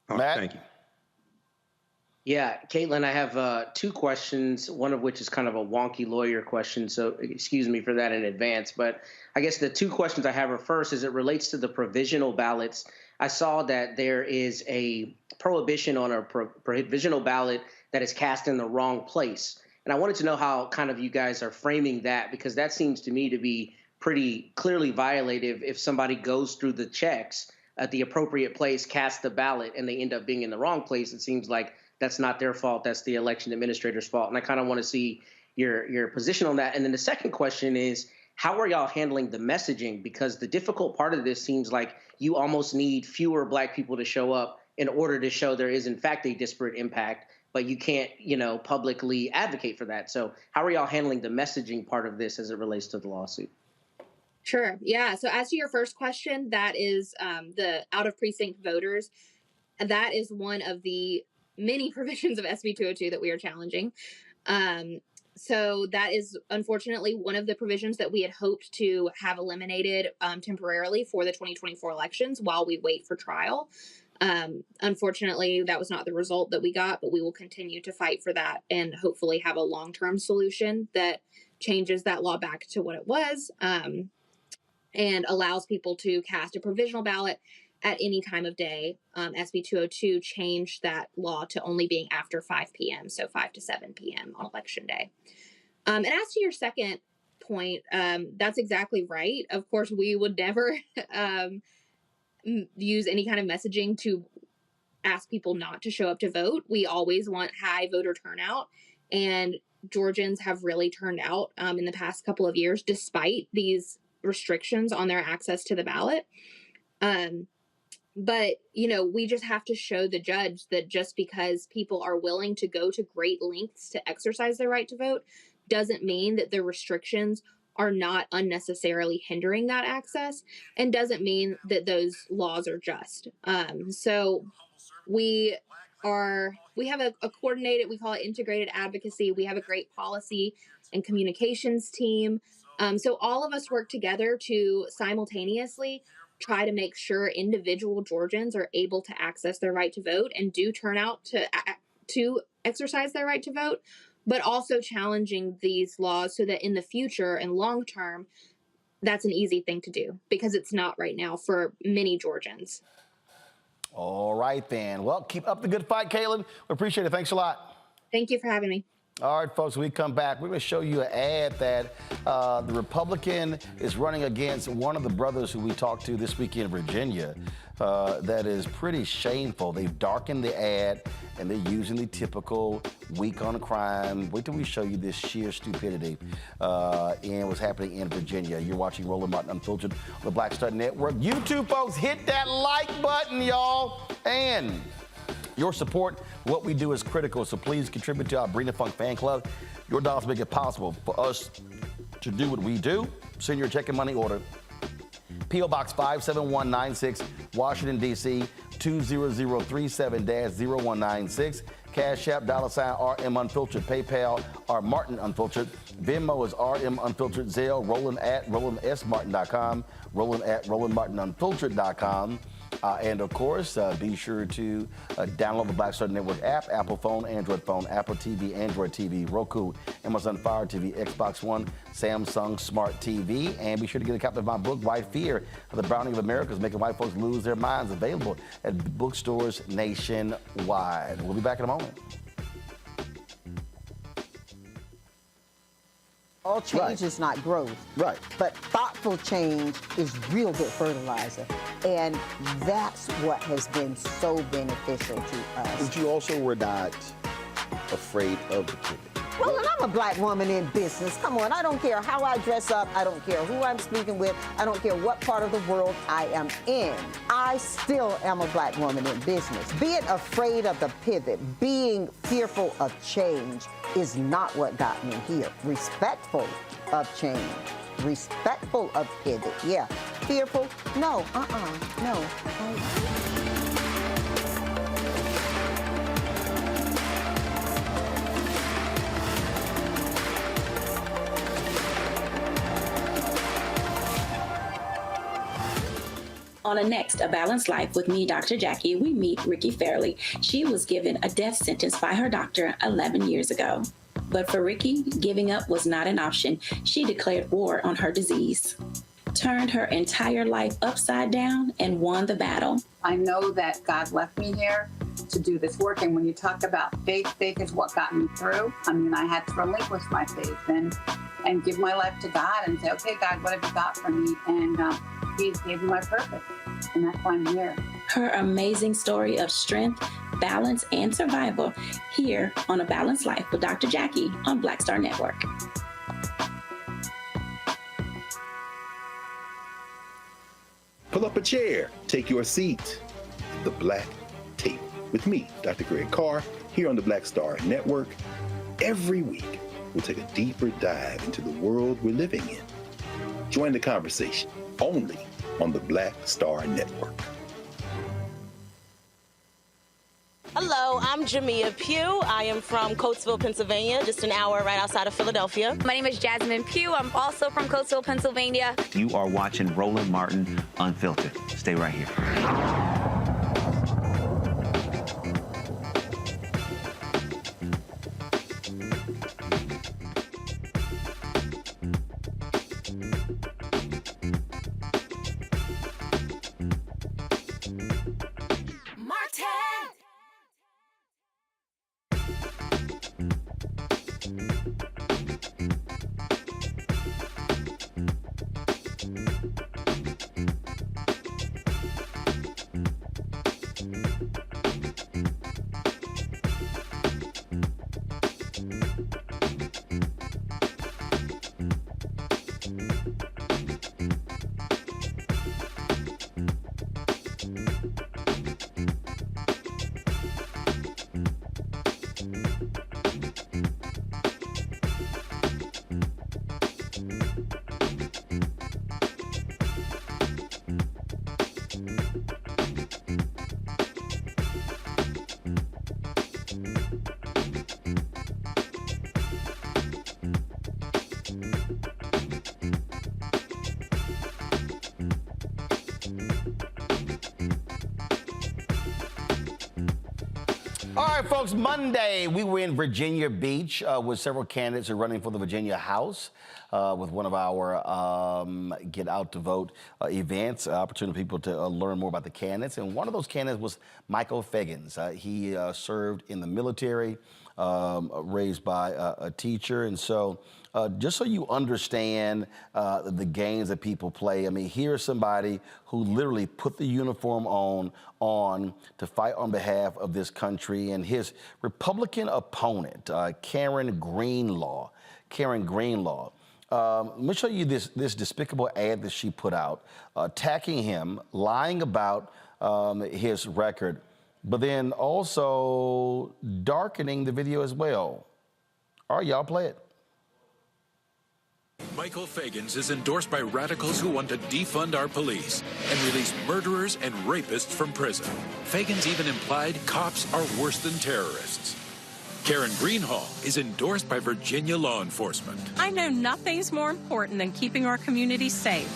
Matt? Thank you. Yeah, Caitlin, I have 2 questions, one of which is kind of a wonky lawyer question, so excuse me for that in advance. But I guess the 2 questions I have are, first, as it relates to the provisional ballots, I saw that there is a prohibition on a provisional ballot that is cast in the wrong place. And I wanted to know how kind of you guys are framing that, because that seems to me to be pretty clearly violative if somebody goes through the checks at the appropriate place, casts the ballot, and they end up being in the wrong place. It seems like that's not their fault. That's the election administrator's fault. And I kind of want to see your position on that. And then the second question is, how are y'all handling the messaging? Because the difficult part of this seems like you almost need fewer Black people to show up in order to show there is, in fact, a disparate impact, but you can't, publicly advocate for that. So how are y'all handling the messaging part of this as it relates to the lawsuit? Sure. Yeah. So as to your first question, that is the out-of-precinct voters. That is one of the many provisions of SB 202 that we are challenging. So that is unfortunately one of the provisions that we had hoped to have eliminated temporarily for the 2024 elections while we wait for trial. Unfortunately, that was not the result that we got, but we will continue to fight for that and hopefully have a long-term solution that changes that law back to what it was and allows people to cast a provisional ballot at any time of day. SB 202 changed that law to only being after 5 p.m., so 5 to 7 p.m. on Election Day. And as to your second point, that's exactly right. Of course, we would never use any kind of messaging to ask people not to show up to vote. We always want high voter turnout, and Georgians have really turned out in the past couple of years, despite these restrictions on their access to the ballot. But, we just have to show the judge that just because people are willing to go to great lengths to exercise their right to vote doesn't mean that the restrictions are not unnecessarily hindering that access, and doesn't mean that those laws are just. So we have a coordinated, we call it integrated advocacy. We have a great policy and communications team. So all of us work together to simultaneously try to make sure individual Georgians are able to access their right to vote and do turn out to exercise their right to vote, but also challenging these laws so that in the future and long term, that's an easy thing to do, because it's not right now for many Georgians. All right, then. Well, keep up the good fight, Caitlin. We appreciate it. Thanks a lot. Thank you for having me. All right, folks, when we come back, we're going to show you an ad that the Republican is running against one of the brothers who we talked to this week in Virginia. That is pretty shameful. They've darkened the ad, and they're using the typical week on crime. Wait till we show you this sheer stupidity and what's happening in Virginia. You're watching Roland Martin Unfiltered on the Black Star Network. You too, folks, hit that like button, y'all. And your support, what we do is critical, so please contribute to our Bring the Funk fan club. Your dollars make it possible for us to do what we do. Send your check and money order. P.O. Box 57196, Washington, D.C., 20037-0196. Cash App, $RM Unfiltered. PayPal, R Martin Unfiltered. Venmo is RM Unfiltered. Zelle, Roland at RolandSMartin.com. Roland at RolandMartinUnfiltered.com. And of course, be sure to download the Black Star Network app, Apple phone, Android phone, Apple TV, Android TV, Roku, Amazon Fire TV, Xbox One, Samsung Smart TV. And be sure to get a copy of my book, White Fear, The Browning of America is Making White Folks Lose Their Minds, available at bookstores nationwide. We'll be back in a moment. All change is not growth. Right. But thoughtful change is real good fertilizer. And that's what has been so beneficial to us. But you also were not afraid of the pivot. Well, and I'm a Black woman in business. Come on, I don't care how I dress up. I don't care who I'm speaking with. I don't care what part of the world I am in. I still am a Black woman in business. Being afraid of the pivot, being fearful of change is not what got me here. Respectful of change. Respectful of pivot, yeah. Fearful? No, no. On a next, A Balanced Life with me, Dr. Jackie, we meet Ricky Fairley. She was given a death sentence by her doctor 11 years ago. But for Ricky, giving up was not an option. She declared war on her disease, turned her entire life upside down, and won the battle. I know that God left me here to do this work. And when you talk about faith, faith is what got me through. I mean, I had to relinquish my faith and give my life to God and say, okay, God, what have you got for me? And He gave me my purpose. And that's why I'm here. Her amazing story of strength, balance, and survival here on A Balanced Life with Dr. Jackie on Black Star Network. Pull up a chair, take your seat. The Black Table with me, Dr. Greg Carr, here on the Black Star Network. Every week, we'll take a deeper dive into the world we're living in. Join the conversation only on the Black Star Network. Hello, I'm Jamia Pugh. I am from Coatesville, Pennsylvania, just an hour right outside of Philadelphia. My name is Jasmine Pugh. I'm also from Coatesville, Pennsylvania. You are watching Roland Martin Unfiltered. Stay right here. All right, folks, Monday, we were in Virginia Beach with several candidates who are running for the Virginia House with one of our Get Out to Vote events, opportunity for people to learn more about the candidates. And one of those candidates was Michael Fagans. He served in the military, raised by a teacher. And so just so you understand the games that people play, I mean, here's somebody who literally put the uniform on to fight on behalf of this country, and his Republican opponent, Karen Greenlaw. Let me show you this despicable ad that she put out, attacking him, lying about his record, but then also darkening the video as well. All right, y'all, play it. Michael Fagans is endorsed by radicals who want to defund our police and release murderers and rapists from prison. Fagans even implied cops are worse than terrorists. Karen Greenhall is endorsed by Virginia law enforcement. I know nothing's more important than keeping our community safe.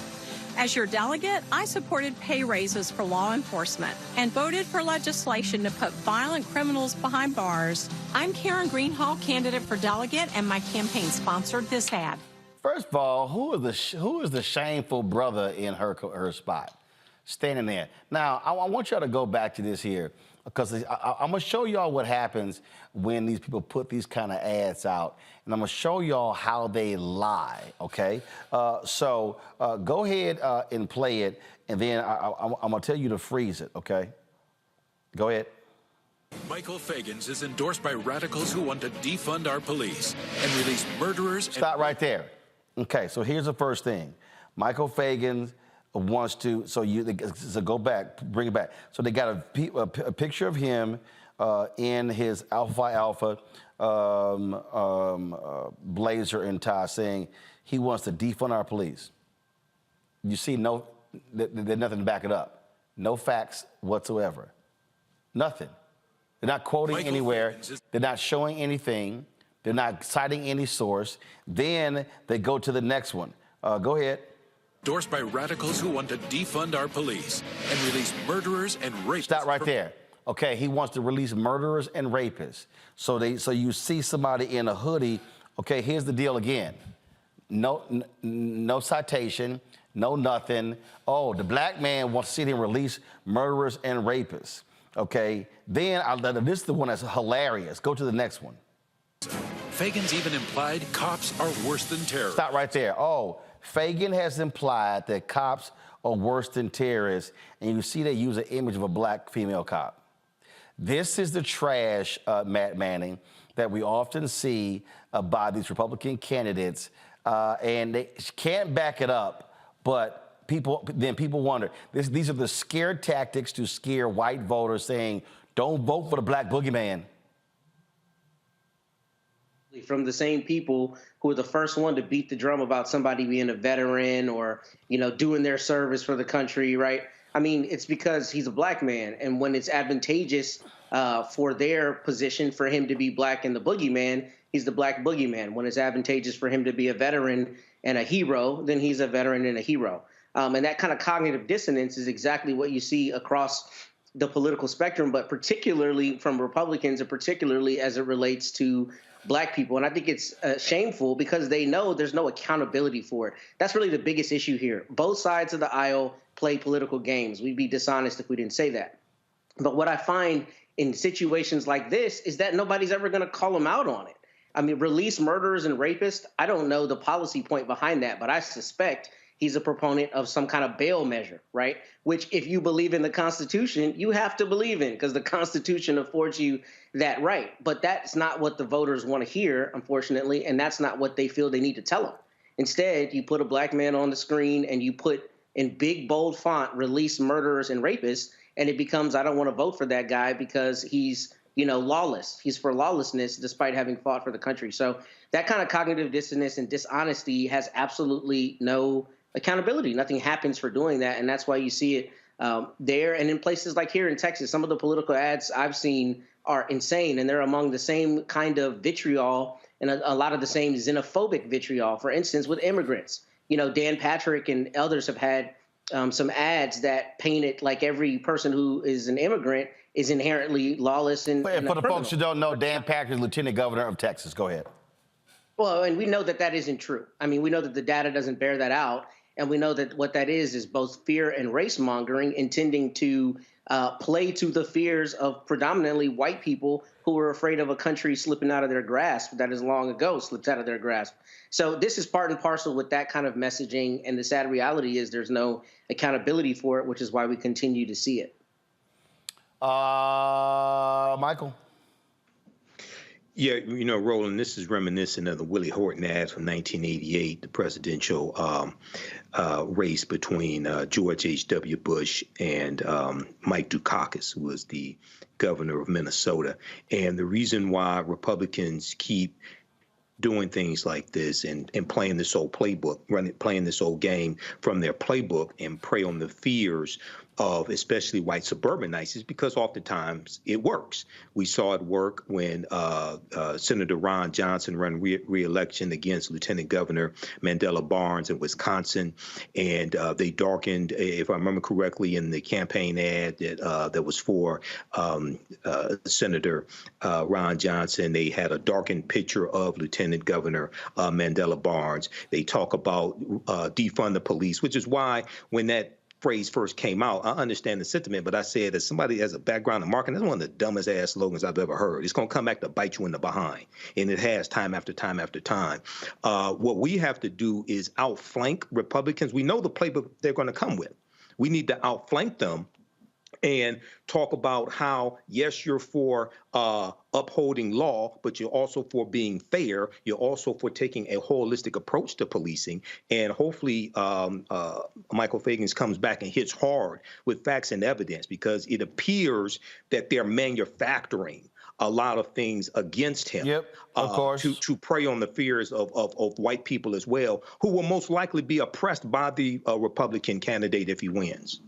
As your delegate, I supported pay raises for law enforcement and voted for legislation to put violent criminals behind bars. I'm Karen Greenhall, candidate for delegate, and my campaign sponsored this ad. First of all, who is the shameful brother in her spot, standing there? Now, I want y'all to go back to this here, because I'm going to show y'all what happens when these people put these kind of ads out, and I'm going to show y'all how they lie, okay? So go ahead and play it, and then I'm going to tell you to freeze it, okay? Go ahead. Michael Fagans is endorsed by radicals who want to defund our police and release murderers. Stop right there. Okay, so here's the first thing. Michael Fagans wants to, so go back, bring it back. So they got a picture of him in his Alpha blazer and tie, saying he wants to defund our police. You see, there's nothing to back it up. No facts whatsoever. Nothing. They're not quoting anywhere. They're not showing anything. They're not citing any source. Then they go to the next one. Go ahead. Endorsed by radicals who want to defund our police and release murderers and rapists. Stop right there. Okay, he wants to release murderers and rapists. So you see somebody in a hoodie. Okay, here's the deal again. No citation, no nothing. Oh, the black man wants to see him release murderers and rapists. Okay, then this is the one that's hilarious. Go to the next one. Fagan's even implied cops are worse than terrorists. Stop right there. Oh, Fagan has implied that cops are worse than terrorists, and you see they use an image of a black female cop. This is the trash, Matt Manning, that we often see by these Republican candidates, and they can't back it up, but people wonder. These are the scare tactics to scare white voters, saying, don't vote for the black boogeyman. From the same people who are the first one to beat the drum about somebody being a veteran or, doing their service for the country, right? I mean, it's because he's a black man. And when it's advantageous for their position for him to be black and the boogeyman, he's the black boogeyman. When it's advantageous for him to be a veteran and a hero, then he's a veteran and a hero. And that kind of cognitive dissonance is exactly what you see across the political spectrum, but particularly from Republicans and particularly as it relates to black people. And I think it's shameful because they know there's no accountability for it. That's really the biggest issue here. Both sides of the aisle play political games. We'd be dishonest if we didn't say that. But what I find in situations like this is that nobody's ever going to call them out on it. I mean, release murderers and rapists. I don't know the policy point behind that, but I suspect he's a proponent of some kind of bail measure, right? Which, if you believe in the Constitution, you have to believe in because the Constitution affords you that right. But that's not what the voters want to hear, unfortunately, and that's not what they feel they need to tell them. Instead, you put a black man on the screen and you put in big, bold font, release murderers and rapists, and it becomes, I don't want to vote for that guy because he's, lawless. He's for lawlessness despite having fought for the country. So that kind of cognitive dissonance and dishonesty has absolutely no accountability. Nothing happens for doing that, and that's why you see it there. And in places like here in Texas, some of the political ads I've seen are insane, and they're among the same kind of vitriol and a lot of the same xenophobic vitriol. For instance, with immigrants, Dan Patrick and others have had some ads that paint it like every person who is an immigrant is inherently lawless and for the folks who don't know, Dan Patrick is Lieutenant Governor of Texas. Go ahead. Well, and we know that that isn't true. I mean, we know that the data doesn't bear that out. And we know that what that is both fear and race mongering, intending to play to the fears of predominantly white people who are afraid of a country slipping out of their grasp that has long ago slipped out of their grasp. So this is part and parcel with that kind of messaging. And the sad reality is there's no accountability for it, which is why we continue to see it. Michael? Yeah, Roland, this is reminiscent of the Willie Horton ads from 1988, the presidential race between George H.W. Bush and Mike Dukakis, who was the governor of Minnesota. And the reason why Republicans keep doing things like this and playing this old playbook, playing this old game from their playbook and prey on the fears of especially white suburbanites is because oftentimes it works. We saw it work when Senator Ron Johnson ran re-election against Lieutenant Governor Mandela Barnes in Wisconsin, and they darkened, if I remember correctly, in the campaign ad that was for Senator Ron Johnson, they had a darkened picture of Lieutenant Governor Mandela Barnes. They talk about defund the police, which is why when that phrase first came out, I understand the sentiment, but I said as somebody has a background in marketing, that's one of the dumbest ass slogans I've ever heard. It's going to come back to bite you in the behind, and it has time after time after time. What we have to do is outflank Republicans. We know the playbook they're going to come with. We need to outflank them and talk about how, yes, you're for upholding law, but you're also for being fair. You're also for taking a holistic approach to policing. And hopefully Michael Fagans comes back and hits hard with facts and evidence, because it appears that they're manufacturing a lot of things against him. Yep, of course. To prey on the fears of white people as well, who will most likely be oppressed by the Republican candidate if he wins.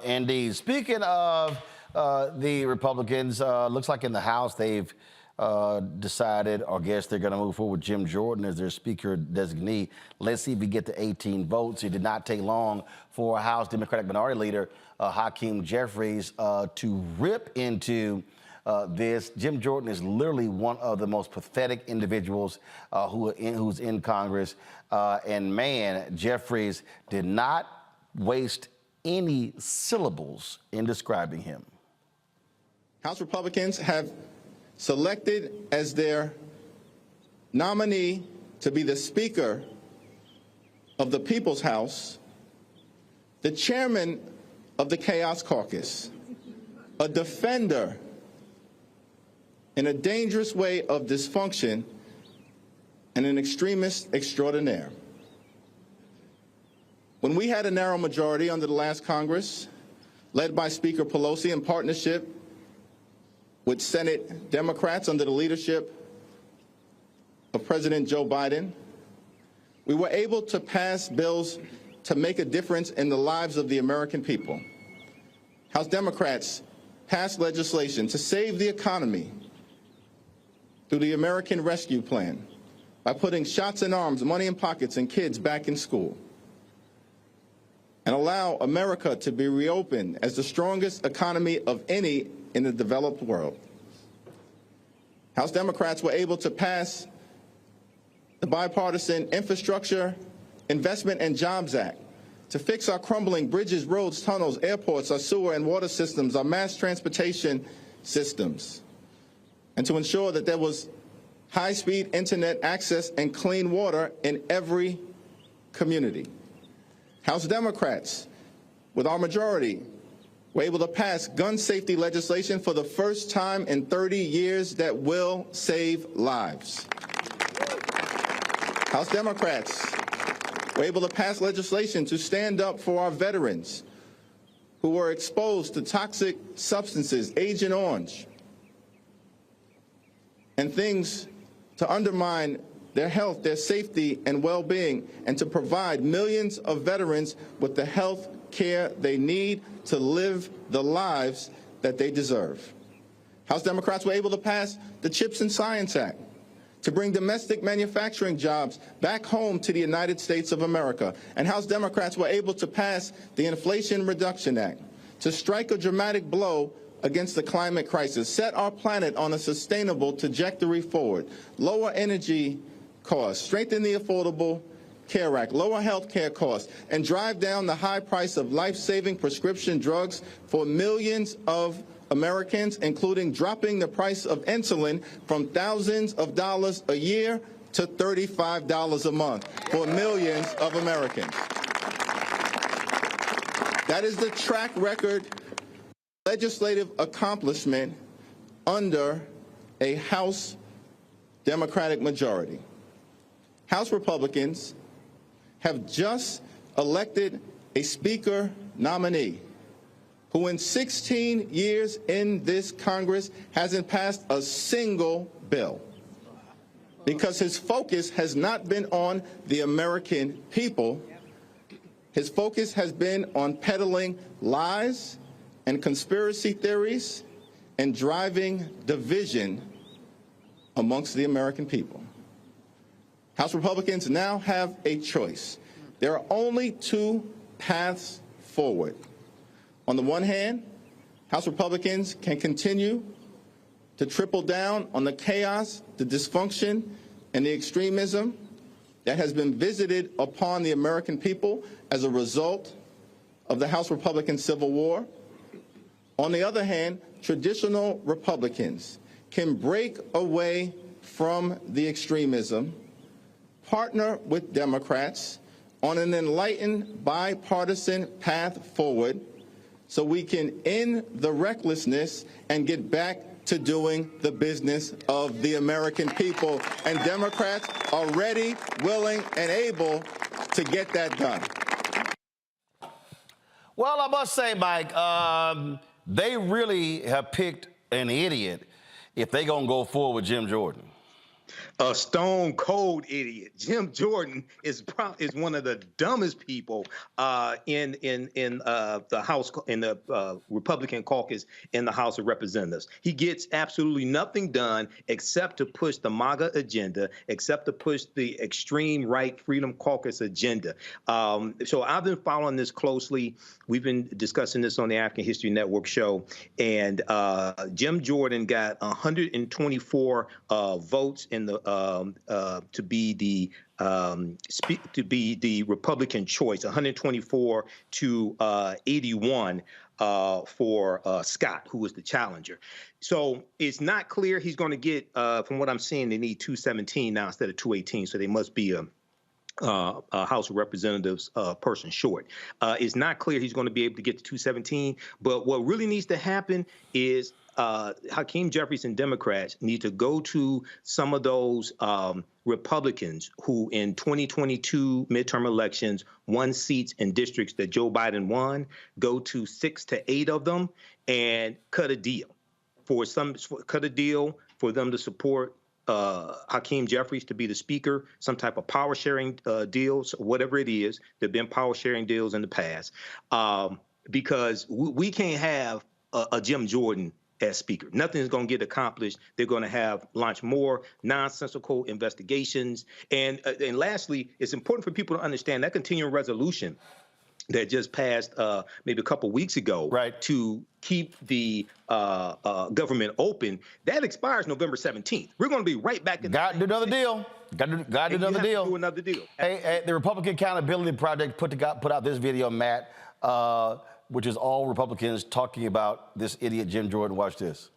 Indeed. Speaking of the Republicans, looks like in the House they've decided, or guess they're going to move forward with Jim Jordan as their speaker designee. Let's see if we get to 18 votes. It did not take long for House Democratic Minority Leader Hakeem Jeffries to rip into this. Jim Jordan is literally one of the most pathetic individuals who's in Congress. And man, Jeffries did not waste any syllables in describing him. House Republicans have selected as their nominee to be the Speaker of the People's House the chairman of the Chaos Caucus, a defender in a dangerous way of dysfunction, and an extremist extraordinaire. When we had a narrow majority under the last Congress, led by Speaker Pelosi in partnership with Senate Democrats under the leadership of President Joe Biden, we were able to pass bills to make a difference in the lives of the American people. House Democrats passed legislation to save the economy through the American Rescue Plan by putting shots in arms, money in pockets, and kids back in school, and allow America to be reopened as the strongest economy of any in the developed world. House Democrats were able to pass the Bipartisan Infrastructure Investment and Jobs Act to fix our crumbling bridges, roads, tunnels, airports, our sewer and water systems, our mass transportation systems, and to ensure that there was high-speed internet access and clean water in every community. House Democrats, with our majority, were able to pass gun safety legislation for the first time in 30 years that will save lives. House Democrats were able to pass legislation to stand up for our veterans who were exposed to toxic substances, Agent Orange, and things to undermine their health, their safety, and well-being, and to provide millions of veterans with the health care they need to live the lives that they deserve. House Democrats were able to pass the CHIPS and Science Act to bring domestic manufacturing jobs back home to the United States of America. And House Democrats were able to pass the Inflation Reduction Act to strike a dramatic blow against the climate crisis, set our planet on a sustainable trajectory forward, lower energy costs, strengthen the Affordable Care Act, lower health care costs, and drive down the high price of life-saving prescription drugs for millions of Americans, including dropping the price of insulin from thousands of dollars a year to $35 a month for millions of Americans. That is the track record legislative accomplishment under a House Democratic majority. House Republicans have just elected a Speaker nominee who in 16 years in this Congress hasn't passed a single bill because his focus has not been on the American people. His focus has been on peddling lies and conspiracy theories and driving division amongst the American people. House Republicans now have a choice. There are only two paths forward. On the one hand, House Republicans can continue to triple down on the chaos, the dysfunction, and the extremism that has been visited upon the American people as a result of the House Republican Civil War. On the other hand, traditional Republicans can break away from the extremism, partner with Democrats on an enlightened bipartisan path forward so we can end the recklessness and get back to doing the business of the American people. And Democrats are ready, willing, and able to get that done. Well, I must say, Mike, they really have picked an idiot if they're going to go forward with Jim Jordan. A stone cold idiot. Jim Jordan is one of the dumbest people in the House, in the Republican caucus in the House of Representatives. He gets absolutely nothing done except to push the MAGA agenda, except to push the extreme right Freedom Caucus agenda. So I've been following this closely. We've been discussing this on the African History Network show, and Jim Jordan got 124 votes in the to be the Republican choice, 124 to 81 for Scott, who was the challenger. So it's not clear he's going to get. From what I'm seeing, they need 217 now instead of 218. So they must be a House of Representatives person short. It's not clear he's going to be able to get to 217. But what really needs to happen is Hakeem Jeffries and Democrats need to go to some of those Republicans who in 2022 midterm elections won seats in districts that Joe Biden won, go to 6 to 8 of them and cut a deal for them to support Hakeem Jeffries to be the speaker, some type of power sharing deals, whatever it is. There have been power sharing deals in the past, because we can't have a Jim Jordan as speaker. Nothing's going to get accomplished. They're going to launch more nonsensical investigations. And lastly, it's important for people to understand that continuing resolution that just passed maybe a couple weeks ago, right, to keep the government open, that expires November 17th. We're going to be right back in. Got to do another deal. Got to do another deal. Do another deal. Hey, the Republican Accountability Project put out this video, Matt, which is all Republicans talking about this idiot Jim Jordan. Watch this.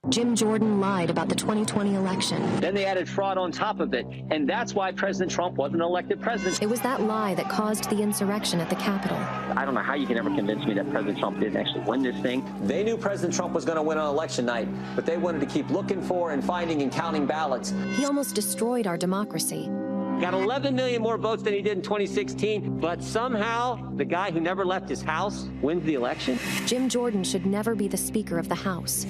Jim Jordan lied about the 2020 election. Then they added fraud on top of it, and that's why President Trump wasn't elected president. It was that lie that caused the insurrection at the Capitol. I don't know how you can ever convince me that President Trump didn't actually win this thing. They knew President Trump was going to win on election night, but they wanted to keep looking for and finding and counting ballots. He almost destroyed our democracy. Got 11 million more votes than he did in 2016, but somehow the guy who never left his house wins the election. Jim Jordan should never be the Speaker of the House.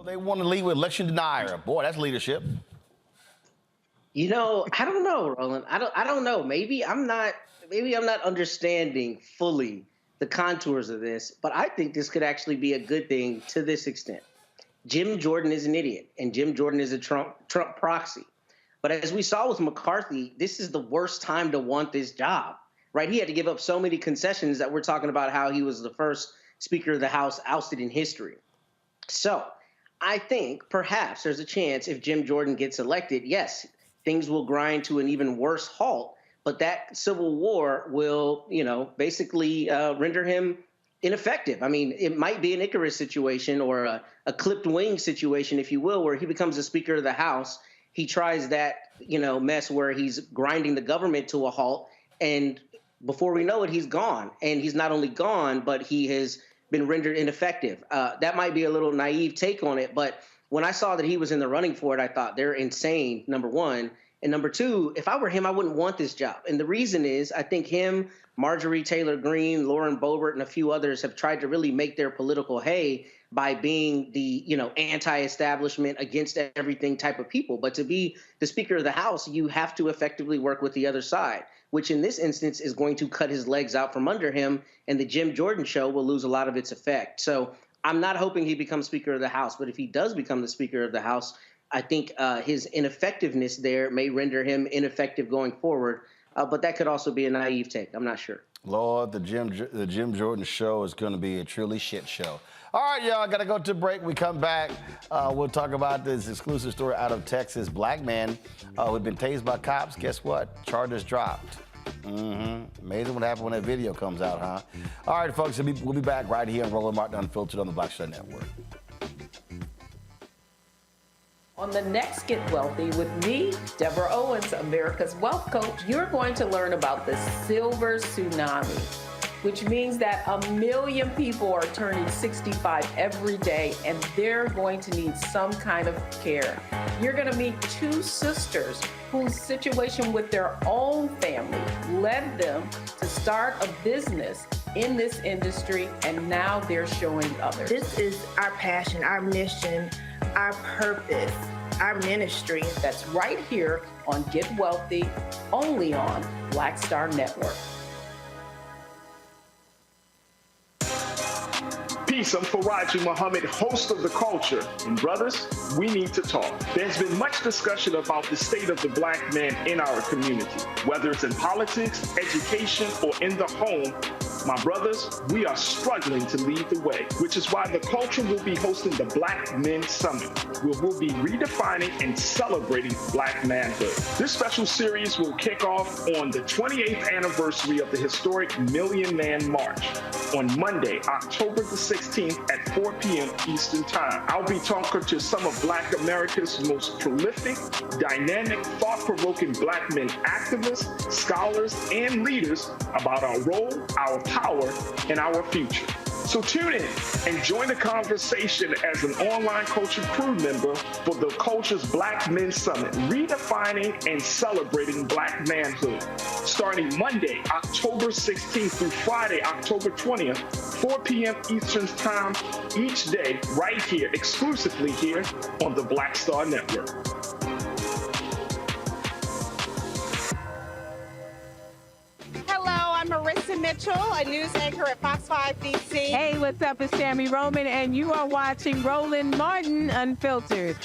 They want to lead with election denier. Boy, that's leadership. You know, I don't know, Roland. I don't know. Maybe I'm not understanding fully the contours of this, but I think this could actually be a good thing to this extent. Jim Jordan is an idiot, and Jim Jordan is a Trump proxy. But as we saw with McCarthy, this is the worst time to want this job, right? He had to give up so many concessions that we're talking about how he was the first Speaker of the House ousted in history. So I think perhaps there's a chance if Jim Jordan gets elected, yes, things will grind to an even worse halt, but that civil war will, basically render him ineffective. I mean, it might be an Icarus situation or a clipped wing situation, if you will, where he becomes the Speaker of the House. He tries that, mess where he's grinding the government to a halt, and before we know it, he's gone. And he's not only gone, but he has been rendered ineffective. That might be a little naive take on it, but when I saw that he was in the running for it, I thought they're insane, number one. And number two, if I were him, I wouldn't want this job. And the reason is I think him, Marjorie Taylor Greene, Lauren Boebert, and a few others have tried to really make their political hay by being the, anti-establishment, against everything type of people. But to be the Speaker of the House, you have to effectively work with the other side, which in this instance is going to cut his legs out from under him, and the Jim Jordan show will lose a lot of its effect. So I'm not hoping he becomes Speaker of the House, but if he does become the Speaker of the House, I think his ineffectiveness there may render him ineffective going forward. But that could also be a naive take. I'm not sure. Lord, the Jim Jordan show is going to be a truly shit show. All right, y'all, got to go to break. We come back. We'll talk about this exclusive story out of Texas. Black man who had been tased by cops. Guess what? Charges dropped. Amazing what happened when that video comes out, huh? All right, folks, we'll be back right here on Roland Martin Unfiltered on the Black Star Network. On the next Get Wealthy with me, Deborah Owens, America's Wealth Coach, you're going to learn about the silver tsunami, which means that 1 million people are turning 65 every day, and they're going to need some kind of care. You're going to meet two sisters whose situation with their own family led them to start a business in this industry, and now they're showing others. This is our passion, our mission. our purpose, our ministry. That's right here on Get Wealthy, only on Black Star Network. Peace, I'm Faraji Muhammad, host of The Culture. And brothers, we need to talk. There's been much discussion about the state of the black man in our community, whether it's in politics, education, or in the home. My brothers, we are struggling to lead the way, which is why The Culture will be hosting the Black Men Summit, where we'll be redefining and celebrating black manhood. This special series will kick off on the 28th anniversary of the historic Million Man March on Monday, October the 16th at 4 p.m. Eastern Time. I'll be talking to some of Black America's most prolific, dynamic, thought-provoking black men activists, scholars, and leaders about our role, our power, and our future. So tune in and join the conversation as an online culture crew member for The Culture's Black Men Summit, redefining and celebrating black manhood. Starting Monday, October 16th through Friday, October 20th, 4 p.m. Eastern Time each day, right here, exclusively here on the Black Star Network. I'm Marissa Mitchell, a news anchor at Fox 5 DC. Hey, what's up? It's Tammy Roman, and you are watching Roland Martin Unfiltered.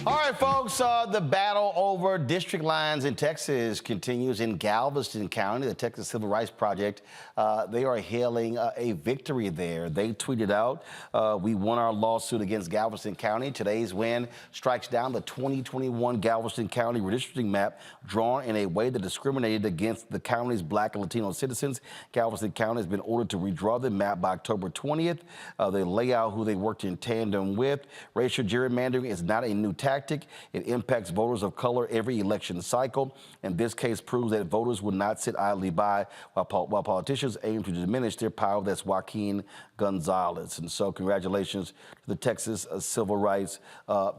All right, folks, the battle over district lines in Texas continues in Galveston County. The Texas Civil Rights Project, they are hailing a victory there. They tweeted out, we won our lawsuit against Galveston County. Today's win strikes down the 2021 Galveston County redistricting map drawn in a way that discriminated against the county's black and Latino citizens. Galveston County has been ordered to redraw the map by October 20th. They lay out who they worked in tandem with. Racial gerrymandering is not a new tactic. It impacts voters of color every election cycle, and this case proves that voters will not sit idly by while politicians aim to diminish their power. That's Joaquin Gonzalez. And so congratulations to the Texas Civil Rights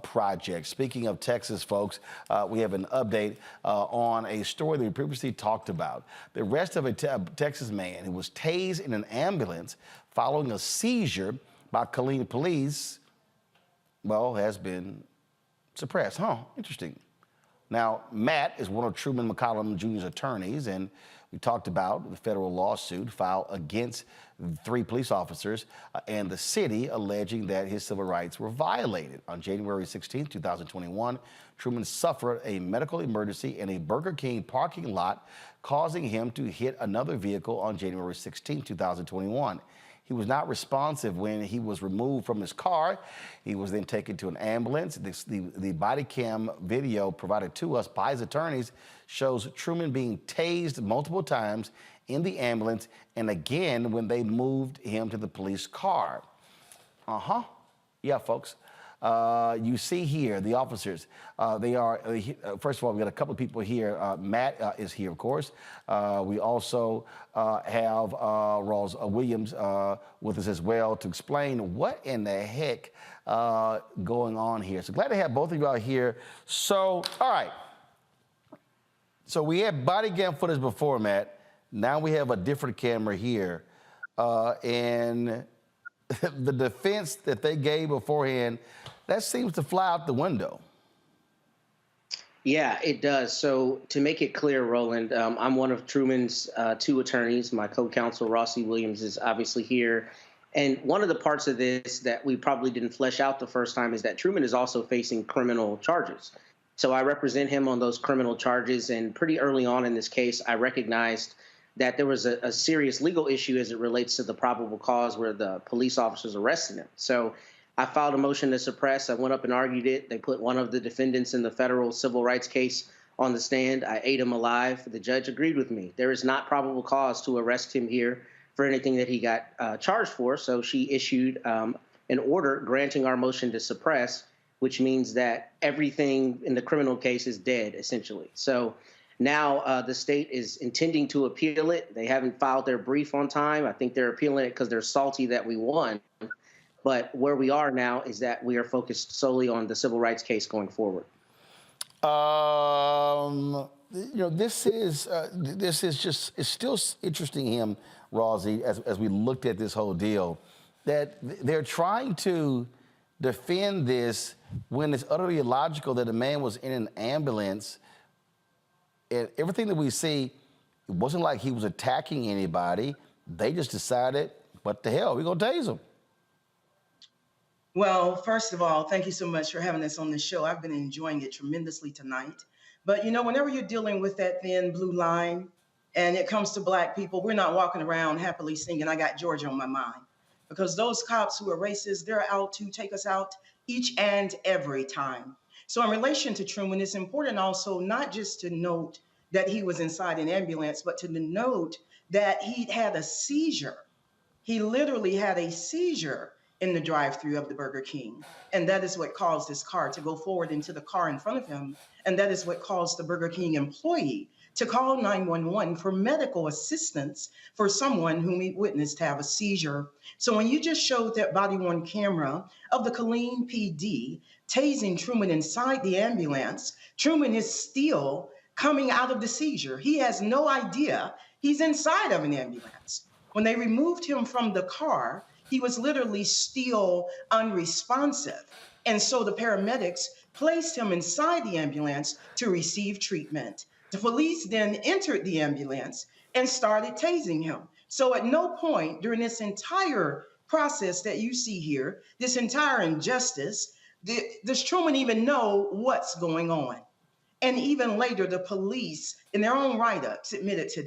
Project. Speaking of Texas, folks, we have an update on a story that we previously talked about. The arrest of a Texas man who was tased in an ambulance following a seizure by Killeen Police, well, has been suppressed. Interesting. Now, Matt is one of Truman McCollum Jr.'s attorneys, and we talked about the federal lawsuit filed against 3 police officers and the city alleging that his civil rights were violated. On January 16, 2021, Truman suffered a medical emergency in a Burger King parking lot, causing him to hit another vehicle on January 16, 2021. He was not responsive when he was removed from his car. He was then taken to an ambulance. The body cam video provided to us by his attorneys shows Truman being tased multiple times in the ambulance and again when they moved him to the police car. Yeah, folks. You see here, the officers, they are, first of all, we got a couple of people here. Matt is here, of course. We also have Rawls Williams with us as well to explain what in the heck going on here. So glad to have both of you out here. So, all right. So we had body cam footage before, Matt. Now we have a different camera here. And the defense that they gave beforehand, that seems to fly out the window. Yeah, it does. So to make it clear, Roland, I'm one of Truman's 2 attorneys. My co-counsel, Rossi Williams, is obviously here. And one of the parts of this that we probably didn't flesh out the first time is that Truman is also facing criminal charges. So I represent him on those criminal charges. And pretty early on in this case, I recognized that there was a serious legal issue as it relates to the probable cause where the police officers arrested him. So I filed a motion to suppress. I went up and argued it. They put one of the defendants in the federal civil rights case on the stand. I ate him alive. The judge agreed with me. There is not probable cause to arrest him here for anything that he got charged for. So she issued an order granting our motion to suppress, which means that everything in the criminal case is dead, essentially. So now the state is intending to appeal it. They haven't filed their brief on time. I think they're appealing it because they're salty that we won. But where we are now is that we are focused solely on the civil rights case going forward. You know, this is just, it's still interesting him Rosie, as we looked at this whole deal, that they're trying to defend this when it's utterly illogical that a man was in an ambulance. And everything that we see, it wasn't like he was attacking anybody. They just decided, what the hell, we're going to tase him. Well, first of all, thank you so much for having us on the show. I've been enjoying it tremendously tonight. But, you know, whenever you're dealing with that thin blue line and it comes to Black people, we're not walking around happily singing, I Got Georgia on My Mind. Because those cops who are racist, they're out to take us out each and every time. So in relation to Truman, it's important also not just to note that he was inside an ambulance, but to note that he'd had a seizure. He literally had a seizure in the drive-thru of the Burger King. And that is what caused his car to go forward into the car in front of him. And that is what caused the Burger King employee to call 911 for medical assistance for someone whom he witnessed have a seizure. So when you just showed that body-worn camera of the Killeen PD tasing Truman inside the ambulance, Truman is still coming out of the seizure. He has no idea he's inside of an ambulance. When they removed him from the car, he was literally still unresponsive. And so the paramedics placed him inside the ambulance to receive treatment. The police then entered the ambulance and started tasing him. So at no point during this entire process that you see here, this entire injustice, does Truman even know what's going on? And even later, the police, in their own write-ups, admitted to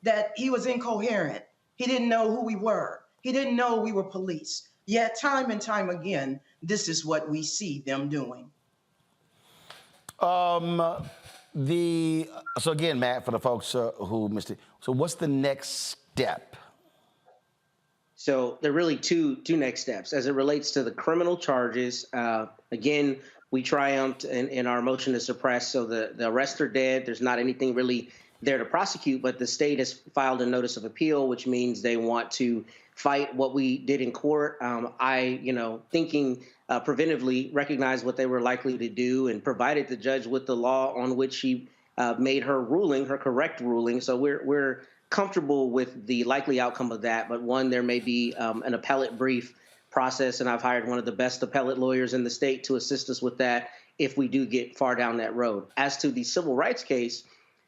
that he was incoherent. He didn't know who we were. He didn't know we were police. Yet time and time again, this is what we see them doing. So again, Matt, for the folks who missed it, so what's the next step? So there are really two next steps. As it relates to the criminal charges, again, we triumphed in our motion to suppress. So the arrests are dead. There's not anything really there to prosecute, but the state has filed a notice of appeal, which means they want to fight what we did in court. Thinking preventively, recognized what they were likely to do and provided the judge with the law on which she made her ruling, her correct ruling. So we're comfortable with the likely outcome of that. But one, there may be an appellate brief process, and I've hired one of the best appellate lawyers in the state to assist us with that if we do get far down that road. As to the civil rights case,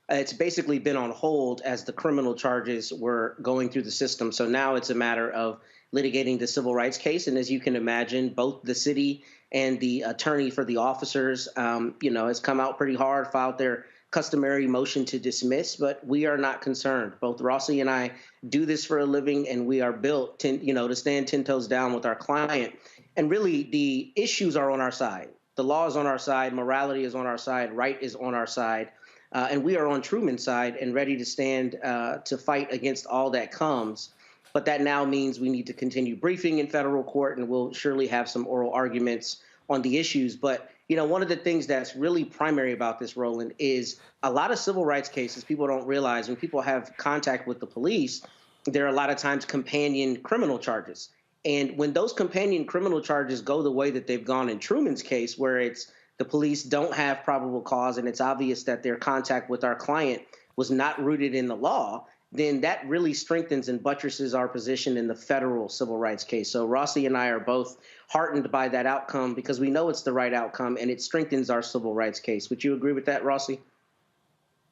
it's basically been on hold as the criminal charges were going through the system. So now it's a matter of litigating the civil rights case. And as you can imagine, both the city and the attorney for the officers, has come out pretty hard, filed their customary motion to dismiss, but we are not concerned. Both Rossi and I do this for a living, and we are built to stand 10 toes down with our client. And really, the issues are on our side. The law is on our side. Morality is on our side. Right is on our side. And we are on Truman's side and ready to stand to fight against all that comes. But that now means we need to continue briefing in federal court, and we'll surely have some oral arguments on the issues. But, one of the things that's really primary about this, Roland, is a lot of civil rights cases people don't realize when people have contact with the police, there are a lot of times companion criminal charges. And when those companion criminal charges go the way that they've gone in Truman's case, where it's the police don't have probable cause and it's obvious that their contact with our client was not rooted in the law, then that really strengthens and buttresses our position in the federal civil rights case. So Rossi and I are both heartened by that outcome because we know it's the right outcome and it strengthens our civil rights case. Would you agree with that, Rossi?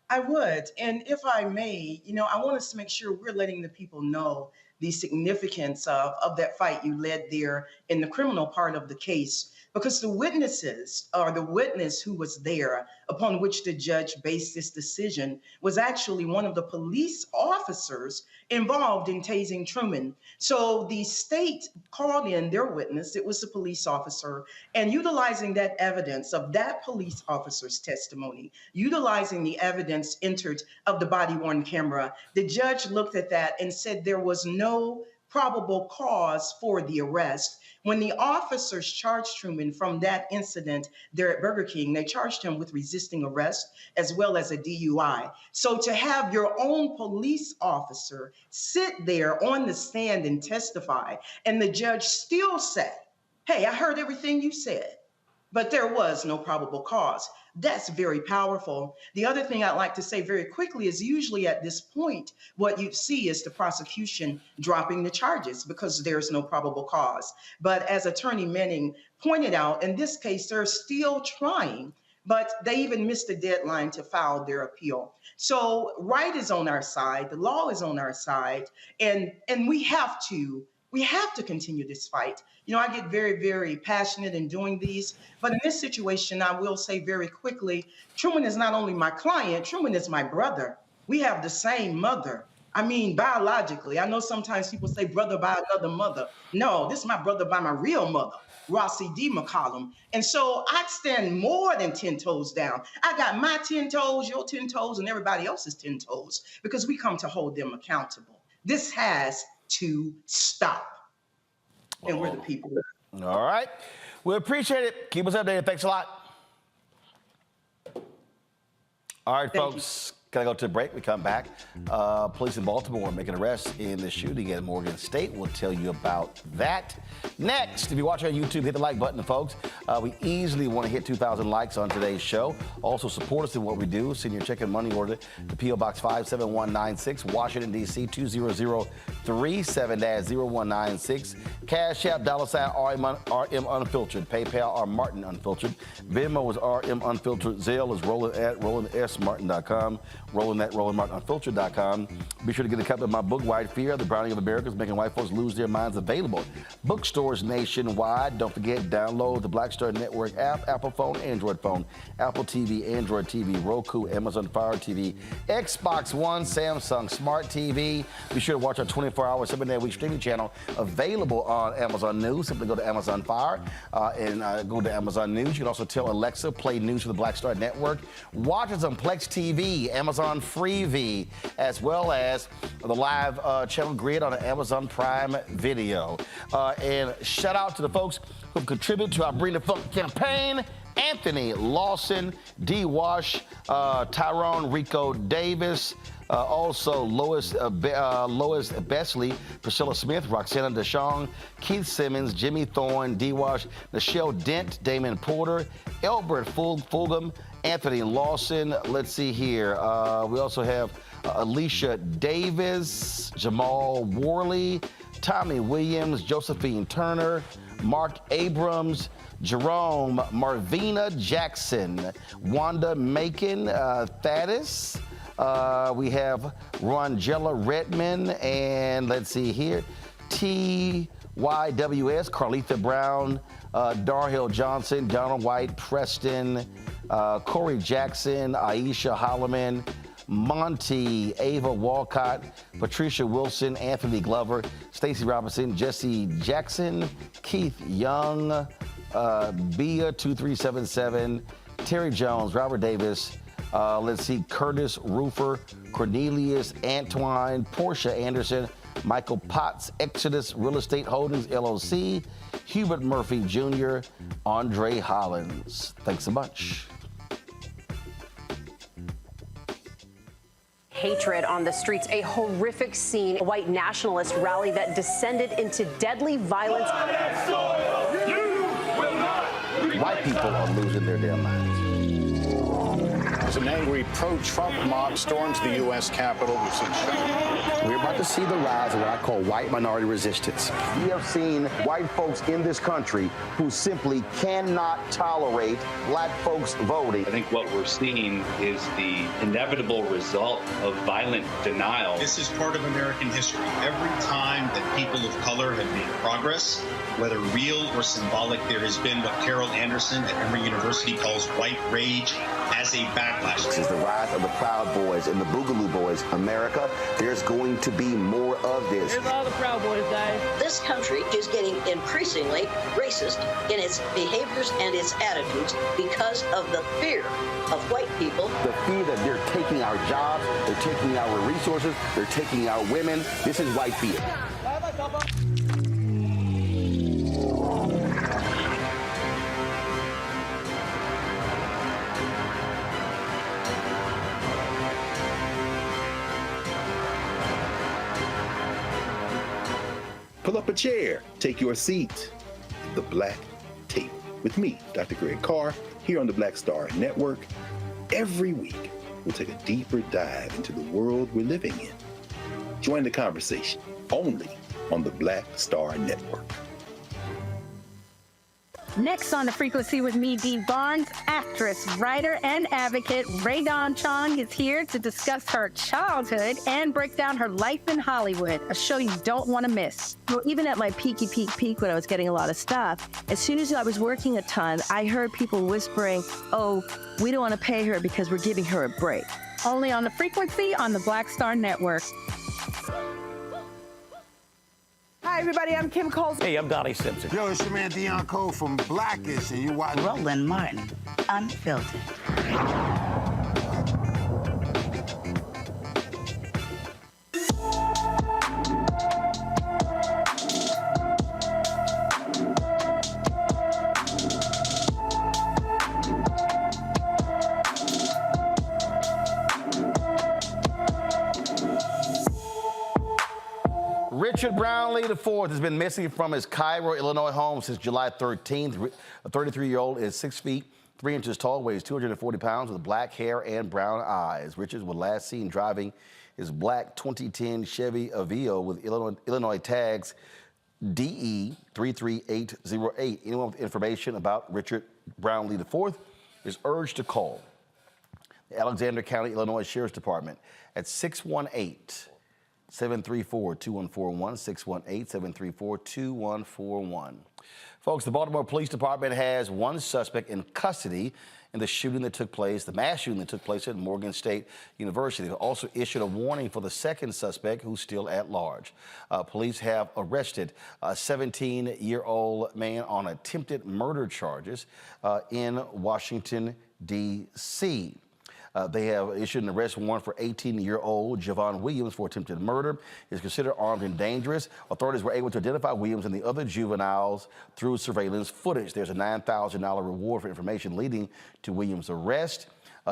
I would. And if I may, I want us to make sure we're letting the people know the significance of that fight you led there in the criminal part of the case, because the witnesses, or the witness who was there upon which the judge based this decision, was actually one of the police officers involved in tasing Truman. So the state called in their witness, it was a police officer, and utilizing that evidence of that police officer's testimony, utilizing the evidence entered of the body-worn camera, the judge looked at that and said there was no probable cause for the arrest. When the officers charged Truman from that incident there at Burger King, they charged him with resisting arrest as well as a DUI. So to have your own police officer sit there on the stand and testify, and the judge still say, hey, I heard everything you said, but there was no probable cause. That's very powerful. The other thing I'd like to say very quickly is usually at this point, what you see is the prosecution dropping the charges because there's no probable cause. But as Attorney Manning pointed out, in this case, they're still trying, but they even missed the deadline to file their appeal. So right is on our side, the law is on our side, and we have to continue this fight. You know, I get very, very passionate in doing these, but in this situation, I will say very quickly, Truman is not only my client, Truman is my brother. We have the same mother. I mean, biologically. I know sometimes people say brother by another mother. No, this is my brother by my real mother, Rossie D. McCollum. And so I stand more than 10 toes down. I got my 10 toes, your 10 toes, and everybody else's 10 toes, because we come to hold them accountable. This has to stop. And we're the people. All right. We appreciate it. Keep us updated. Thanks a lot. All right, folks. Gotta go to a break. We come back. Police in Baltimore making arrests in the shooting at Morgan State. We'll tell you about that next. If you're watching on YouTube, hit the like button, folks. We easily want to hit 2,000 likes on today's show. Also, support us in what we do. Send your check and money order to P.O. Box 57196, Washington, D.C. 20037-0196. Cash App, $RM Unfiltered. PayPal, R Martin Unfiltered. Venmo is RM Unfiltered. Zelle is roland@rolandsmartin.com. roland@rolandmartinunfiltered.com. Be sure to get a copy of my book, White Fear, The Browning of America is Making White Folks Lose Their Minds, available bookstores nationwide. Don't forget, download the Black Star Network app, Apple phone, Android phone, Apple TV, Android TV, Roku, Amazon Fire TV, Xbox One, Samsung Smart TV. Be sure to watch our 24-hour, 7-day-a-week streaming channel, available on Amazon News. Simply go to Amazon Fire and go to Amazon News. You can also tell Alexa, play news for the Black Star Network. Watch us on Plex TV, Amazon Freevee, as well as the live channel Grid on Amazon Prime Video. And shout out to the folks who contribute to our Bring the Funk campaign: Anthony Lawson, D. Wash, Tyrone Rico Davis, also Lois Besley, Priscilla Smith, Roxana DeShong, Keith Simmons, Jimmy Thorne, D. Wash, Nichelle Dent, Damon Porter, Elbert Fulgham, Anthony Lawson. Let's see here. We also have Alicia Davis, Jamal Worley, Tommy Williams, Josephine Turner, Mark Abrams, Jerome Marvina Jackson, Wanda Macon, Thaddeus. We have Rongella Redmond, and let's see here, TYWS, Carletha Brown, Darhill Johnson, Donald White, Preston, Corey Jackson, Aisha Holloman, Monty, Ava Walcott, Patricia Wilson, Anthony Glover, Stacy Robinson, Jesse Jackson, Keith Young, Bia 2377, Terry Jones, Robert Davis, let's see, Curtis Roofer, Cornelius Antwine, Portia Anderson, Michael Potts, Exodus Real Estate Holdings, LLC, Hubert Murphy Jr., Andre Hollins. Thanks a bunch. Hatred on the streets, a horrific scene, a white nationalist rally that descended into deadly violence. White people are losing their damn minds. As an angry pro-Trump mob storms the U.S. Capitol, we've seen We're about to see the rise of what I call white minority resistance. We have seen white folks in this country who simply cannot tolerate black folks voting. I think what we're seeing is the inevitable result of violent denial. This is part of American history. Every time that people of color have made progress, whether real or symbolic, there has been what Carol Anderson at Emory University calls white rage as a backlash. This is the rise of the Proud Boys and the Boogaloo Boys. America, there's going to be more of this. Here's all the Proud Boys, guys. This country is getting increasingly racist in its behaviors and its attitudes because of the fear of white people. The fear that they're taking our jobs, they're taking our resources, they're taking our women. This is white fear. Pull up a chair, take your seat at the black table with me, Dr. Greg Carr, here on the Black Star Network. Every week, we'll take a deeper dive into the world we're living in. Join the conversation only on the Black Star Network. Next on The Frequency with me, Dee Barnes, actress, writer, and advocate Rae Dawn Chong is here to discuss her childhood and break down her life in Hollywood, a show you don't want to miss. Well, even at my peak when I was getting a lot of stuff, as soon as I was working a ton, I heard people whispering, oh, we don't want to pay her because we're giving her a break. Only on The Frequency on the Black Star Network. Hi, everybody. I'm Kim Coles. Hey, I'm Donnie Simpson. Yo, it's your man Deion Cole from Blackish, and you watch Roland Martin, Unfiltered. Richard Brownlee IV has been missing from his Cairo, Illinois home since July 13th. A 33-year-old is 6 feet, 3 inches tall, weighs 240 pounds with black hair and brown eyes. Richard was last seen driving his black 2010 Chevy Aveo with Illinois tags DE 33808. Anyone with information about Richard Brownlee IV is urged to call the Alexander County, Illinois Sheriff's Department at 618-734-2141, 618-734-2141. Folks, the Baltimore Police Department has one suspect in custody in the shooting that took place, the mass shooting that took place at Morgan State University. They've also issued a warning for the second suspect, who's still at large. Police have arrested a 17-year-old man on attempted murder charges in Washington, D.C. They have issued an arrest warrant for 18-year-old Javon Williams for attempted murder. He is considered armed and dangerous. Authorities were able to identify Williams and the other juveniles through surveillance footage. There's a $9,000 reward for information leading to Williams' arrest.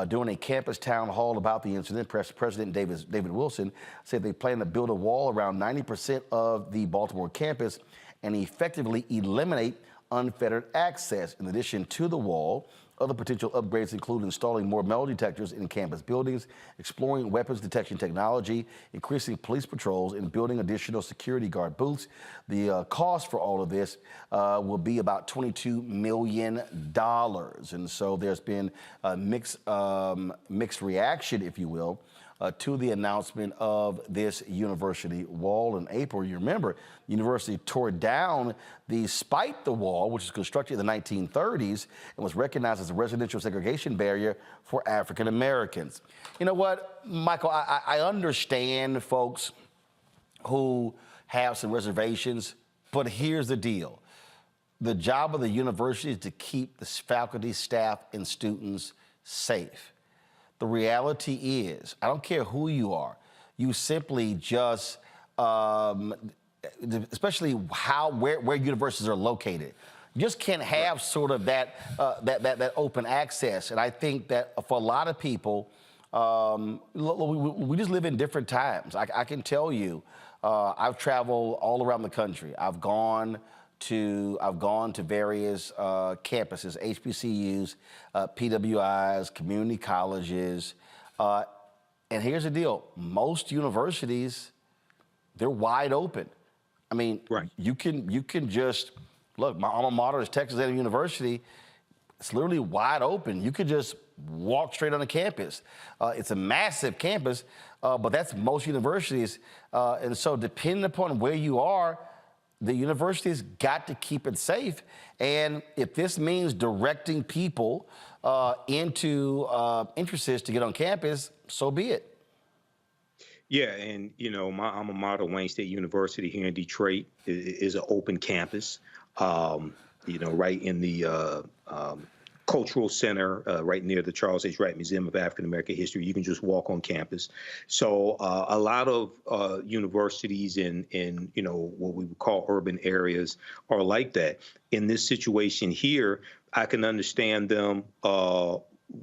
During a campus town hall about the incident, President David Wilson said they plan to build a wall around 90% of the Baltimore campus and effectively eliminate unfettered access. In addition to the wall, other potential upgrades include installing more metal detectors in campus buildings, exploring weapons detection technology, increasing police patrols, and building additional security guard booths. The cost for all of this will be about $22 million. And so there's been a mixed reaction, if you will, to the announcement of this university wall in April. You remember, the university tore down the Spite the Wall, which was constructed in the 1930s and was recognized as a residential segregation barrier for African Americans. You know what, Michael, I understand folks who have some reservations, but here's the deal. The job of the university is to keep the faculty, staff, and students safe. The reality is, I don't care who you are, you simply just, especially where universities are located, you just can't have sort of that open access. And I think that for a lot of people, we just live in different times. I can tell you, I've traveled all around the country. I've gone to various campuses, HBCUs, PWIs, community colleges, and here's the deal: most universities, they're wide open. I mean, right. you can just look. My alma mater is Texas A&M University. It's literally wide open. You could just walk straight on the campus. It's a massive campus, but that's most universities, and so depending upon where you are, the university's got to keep it safe. And if this means directing people into entrances to get on campus, so be it. Yeah, and you know, my alma mater, Wayne State University here in Detroit, is an open campus. You know, right in the cultural center, right near the Charles H. Wright Museum of African American History. You can just walk on campus. So a lot of universities in you know, what we would call urban areas are like that. In this situation here, I can understand them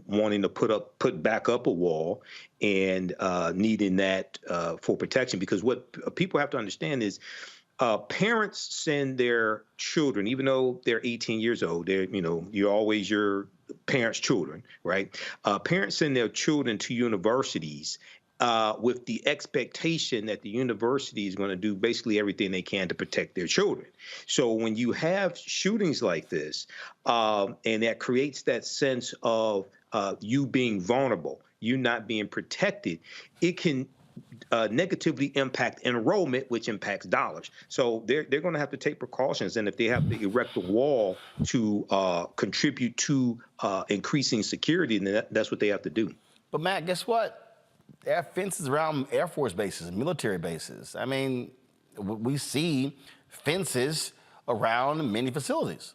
wanting to put back up a wall and needing that for protection, because what people have to understand is Parents send their children, even though they're 18 years old, you're always your parents' children, right? Parents send their children to universities with the expectation that the university is going to do basically everything they can to protect their children. So when you have shootings like this, and that creates that sense of you being vulnerable, you not being protected, it can negatively impact enrollment, which impacts dollars. So they're going to have to take precautions, and if they have to erect a wall to contribute to increasing security, then that's what they have to do. But Matt, guess what? There are fences around Air Force bases, military bases. I mean, we see fences around many facilities.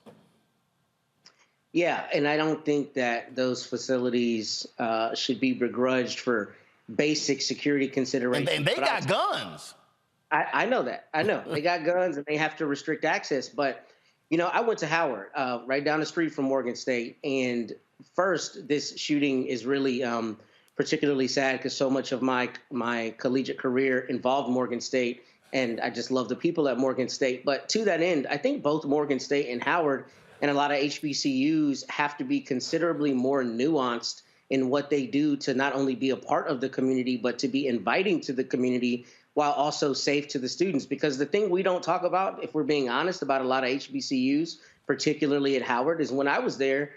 Yeah, and I don't think that those facilities should be begrudged for basic security considerations. And they got guns. I know that. I know. They got guns and they have to restrict access. But, I went to Howard, right down the street from Morgan State. And first, this shooting is really particularly sad because so much of my collegiate career involved Morgan State. And I just love the people at Morgan State. But to that end, I think both Morgan State and Howard and a lot of HBCUs have to be considerably more nuanced in what they do to not only be a part of the community, but to be inviting to the community while also safe to the students. Because the thing we don't talk about, if we're being honest about a lot of HBCUs, particularly at Howard, is when I was there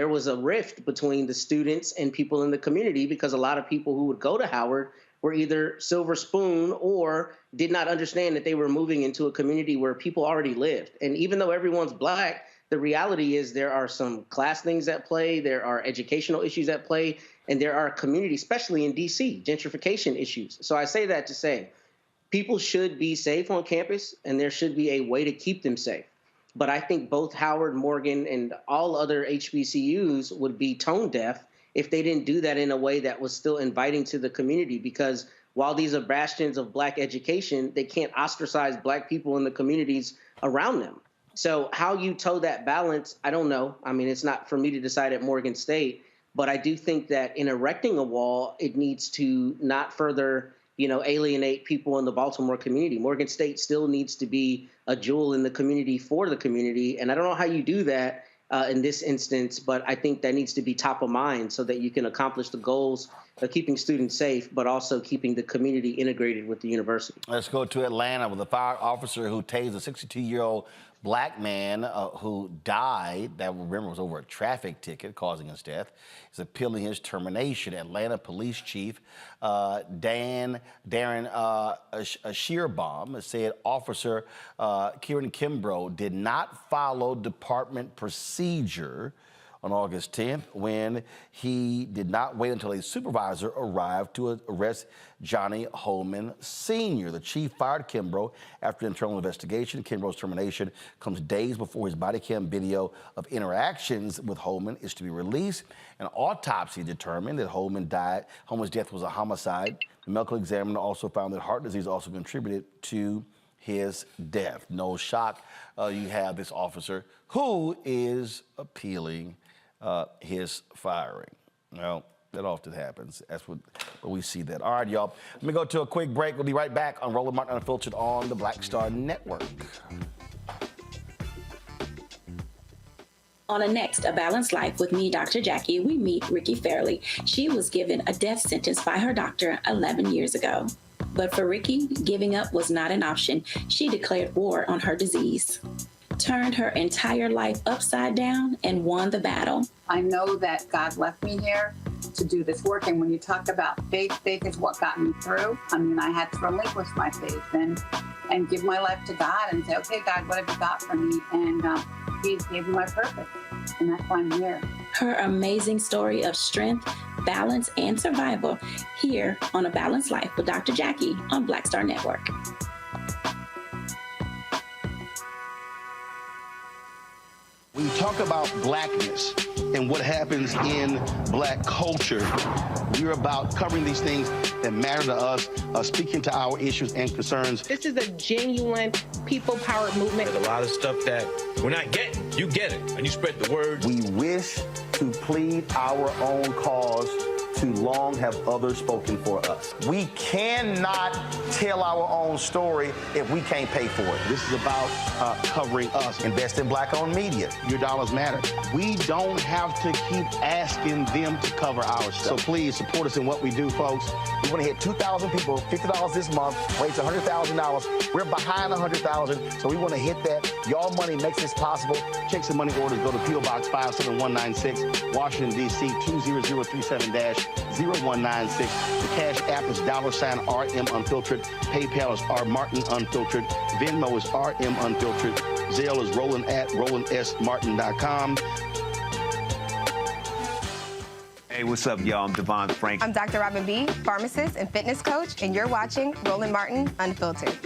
was a rift between the students and people in the community because a lot of people who would go to Howard were either silver spoon or did not understand that they were moving into a community where people already lived. And even though everyone's Black, the reality is there are some class things at play, there are educational issues at play, and there are community, especially in D.C., gentrification issues. So I say that to say people should be safe on campus, and there should be a way to keep them safe. But I think both Howard, Morgan, and all other HBCUs would be tone deaf if they didn't do that in a way that was still inviting to the community, because while these are bastions of Black education, they can't ostracize Black people in the communities around them. So how you toe that balance, I don't know. I mean, it's not for me to decide at Morgan State, but I do think that in erecting a wall, it needs to not further, alienate people in the Baltimore community. Morgan State still needs to be a jewel in the community for the community. And I don't know how you do that in this instance, but I think that needs to be top of mind so that you can accomplish the goals of keeping students safe, but also keeping the community integrated with the university. Let's go to Atlanta with a fire officer who tased a 62-year-old Black man who died, that remember was over a traffic ticket causing his death, is appealing his termination. Atlanta Police Chief Darren Shearbaum said Officer Kieran Kimbrough did not follow department procedure on August 10th when he did not wait until a supervisor arrived to arrest Johnny Holman Sr. The chief fired Kimbrough after internal investigation. Kimbrough's termination comes days before his body cam video of interactions with Holman is to be released. An autopsy determined that Holman's death was a homicide. The medical examiner also found that heart disease also contributed to his death. No shock, you have this officer who is appealing his firing. Well, that often happens. That's what we see that. All right, y'all. Let me go to a quick break. We'll be right back on Roland Martin Unfiltered on the Black Star Network. On a next, A Balanced Life with me, Dr. Jackie, we meet Ricky Fairley. She was given a death sentence by her doctor 11 years ago. But for Ricky, giving up was not an option. She declared war on her disease, turned her entire life upside down, and won the battle. I know that God left me here to do this work. And when you talk about faith, faith is what got me through. I mean, I had to relinquish my faith and give my life to God and say, okay, God, what have you got for me? And He gave me my purpose. And that's why I'm here. Her amazing story of strength, balance, and survival here on A Balanced Life with Dr. Jackie on Black Star Network. When you talk about Blackness and what happens in Black culture, we're about covering these things that matter to us, speaking to our issues and concerns. This is a genuine people-powered movement. There's a lot of stuff that we're not getting. You get it, and you spread the word. We wish to plead our own cause to too long have others spoken for us. We cannot tell our own story if we can't pay for it. This is about covering us. Invest in black-owned media. Your dollars matter. We don't have to keep asking them to cover our stuff. So please support us in what we do, folks. We want to hit 2,000 people, $50 this month, raise $100,000. We're behind 100,000, so we want to hit that. Y'all money makes this possible. Check some money orders. Go to P.O. Box 57196, Washington, D.C. 20037-0196. The Cash App is $RM Unfiltered. PayPal is R Martin Unfiltered. Venmo is RM Unfiltered. Zelle is Roland at RolandSMartin.com. Hey, what's up, y'all? I'm Devon Frank. I'm Dr. Robin B., pharmacist and fitness coach, and you're watching Roland Martin Unfiltered.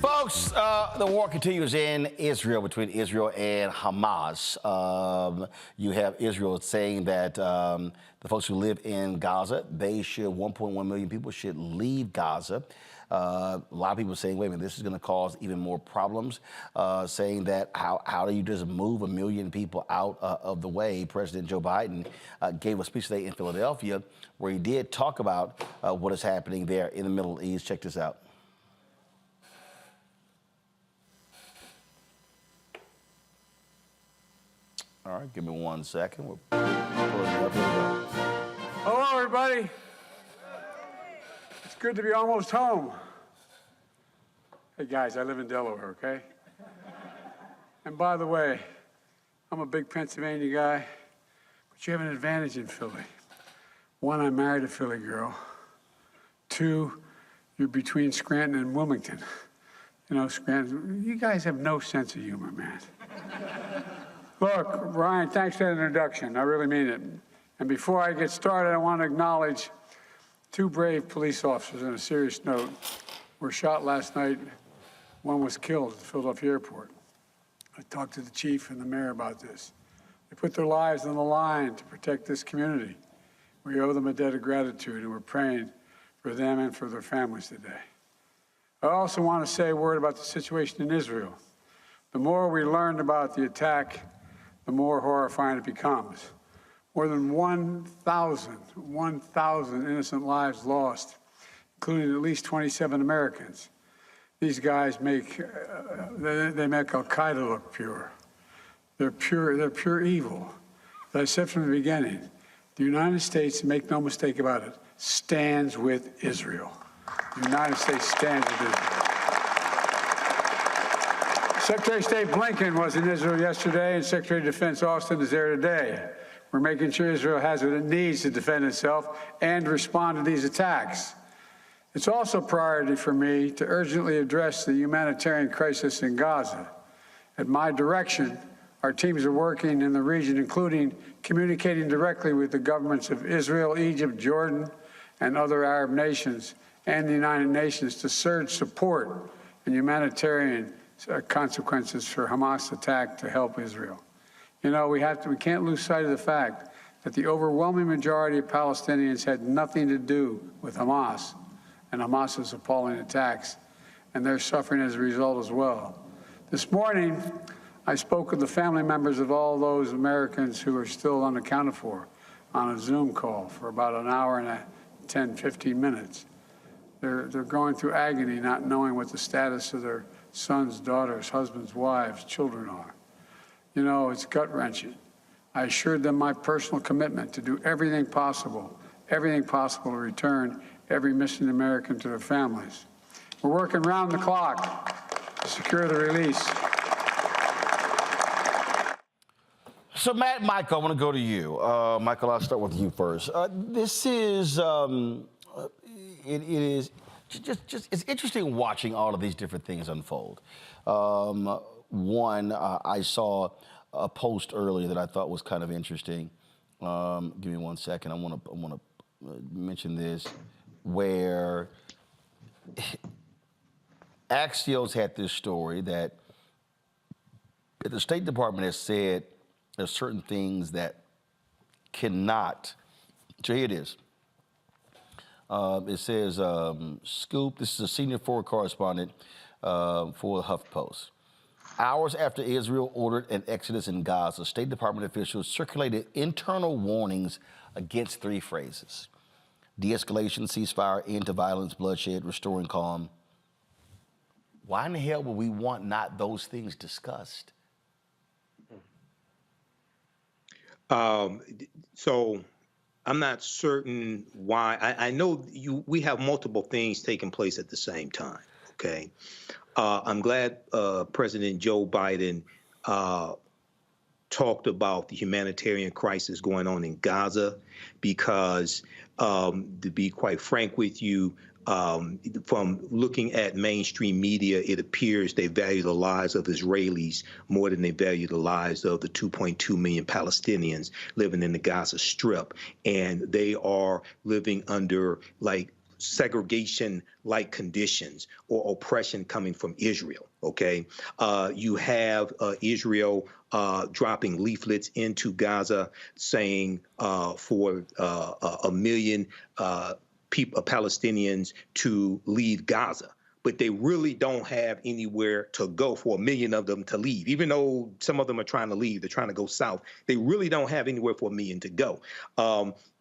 Folks, the war continues in Israel, between Israel and Hamas. You have Israel saying that the folks who live in Gaza, 1.1 million people should leave Gaza. A lot of people saying, wait a minute, this is going to cause even more problems, saying that how do you just move 1 million people out of the way? President Joe Biden gave a speech today in Philadelphia where he did talk about what is happening there in the Middle East. Check this out. All right, give me 1 second. We're pulling it up. Hello, everybody. It's good to be almost home. Hey, guys, I live in Delaware, okay? And by the way, I'm a big Pennsylvania guy, but you have an advantage in Philly. 1, I married a Philly girl. 2, you're between Scranton and Wilmington. You know, Scranton, you guys have no sense of humor, man. Look, Ryan, thanks for that introduction. I really mean it. And before I get started, I want to acknowledge 2 brave police officers on a serious note were shot last night. 1 was killed at the Philadelphia airport. I talked to the chief and the mayor about this. They put their lives on the line to protect this community. We owe them a debt of gratitude, and we're praying for them and for their families today. I also want to say a word about the situation in Israel. The more we learned about the attack, the more horrifying it becomes. More than 1,000 innocent lives lost, including at least 27 Americans. These guys make Al-Qaeda look pure. They're pure evil. As I said from the beginning, the United States, make no mistake about it, stands with Israel. The United States stands with Israel. Secretary of State Blinken was in Israel yesterday, and Secretary of Defense Austin is there today. We're making sure Israel has what it needs to defend itself and respond to these attacks. It's also a priority for me to urgently address the humanitarian crisis in Gaza. At my direction, our teams are working in the region, including communicating directly with the governments of Israel, Egypt, Jordan, and other Arab nations, and the United Nations to surge support and humanitarian consequences for Hamas attack to help Israel. You know, we can't lose sight of the fact that the overwhelming majority of Palestinians had nothing to do with Hamas and Hamas's appalling attacks, and they're suffering as a result as well. This morning, I spoke with the family members of all those Americans who are still unaccounted for on a Zoom call for about an hour and 10, 15 minutes. They're going through agony, not knowing what the status of their sons, daughters, husbands, wives, children are. You know, it's gut-wrenching. I assured them my personal commitment to do everything possible to return every missing American to their families. We're working round the clock to secure the release. So, Matt, Michael, I want to go to you. Michael, I'll start with you first. This is, it is just it's interesting watching all of these different things unfold. One, I saw a post earlier that I thought was kind of interesting. Give me 1 second. I want to mention this, where Axios had this story that the State Department has said there's certain things that cannot. So here it is. It says, Scoop, this is a senior forward correspondent for the HuffPost. Hours after Israel ordered an exodus in Gaza, State Department officials circulated internal warnings against three phrases: de-escalation, ceasefire, end to violence, bloodshed, restoring calm. Why in the hell would we want not those things discussed? So I'm not certain why. I know we have multiple things taking place at the same time, okay? I'm glad President Joe Biden talked about the humanitarian crisis going on in Gaza because, to be quite frank with you, from looking at mainstream media, it appears they value the lives of Israelis more than they value the lives of the 2.2 million Palestinians living in the Gaza Strip. And they are living under like segregation-like conditions or oppression coming from Israel, okay? You have Israel dropping leaflets into Gaza saying for 1 million Palestinians to leave Gaza, but they really don't have anywhere to go for 1 million of them to leave. Even though some of them are trying to leave, they're trying to go south, they really don't have anywhere for 1 million to go.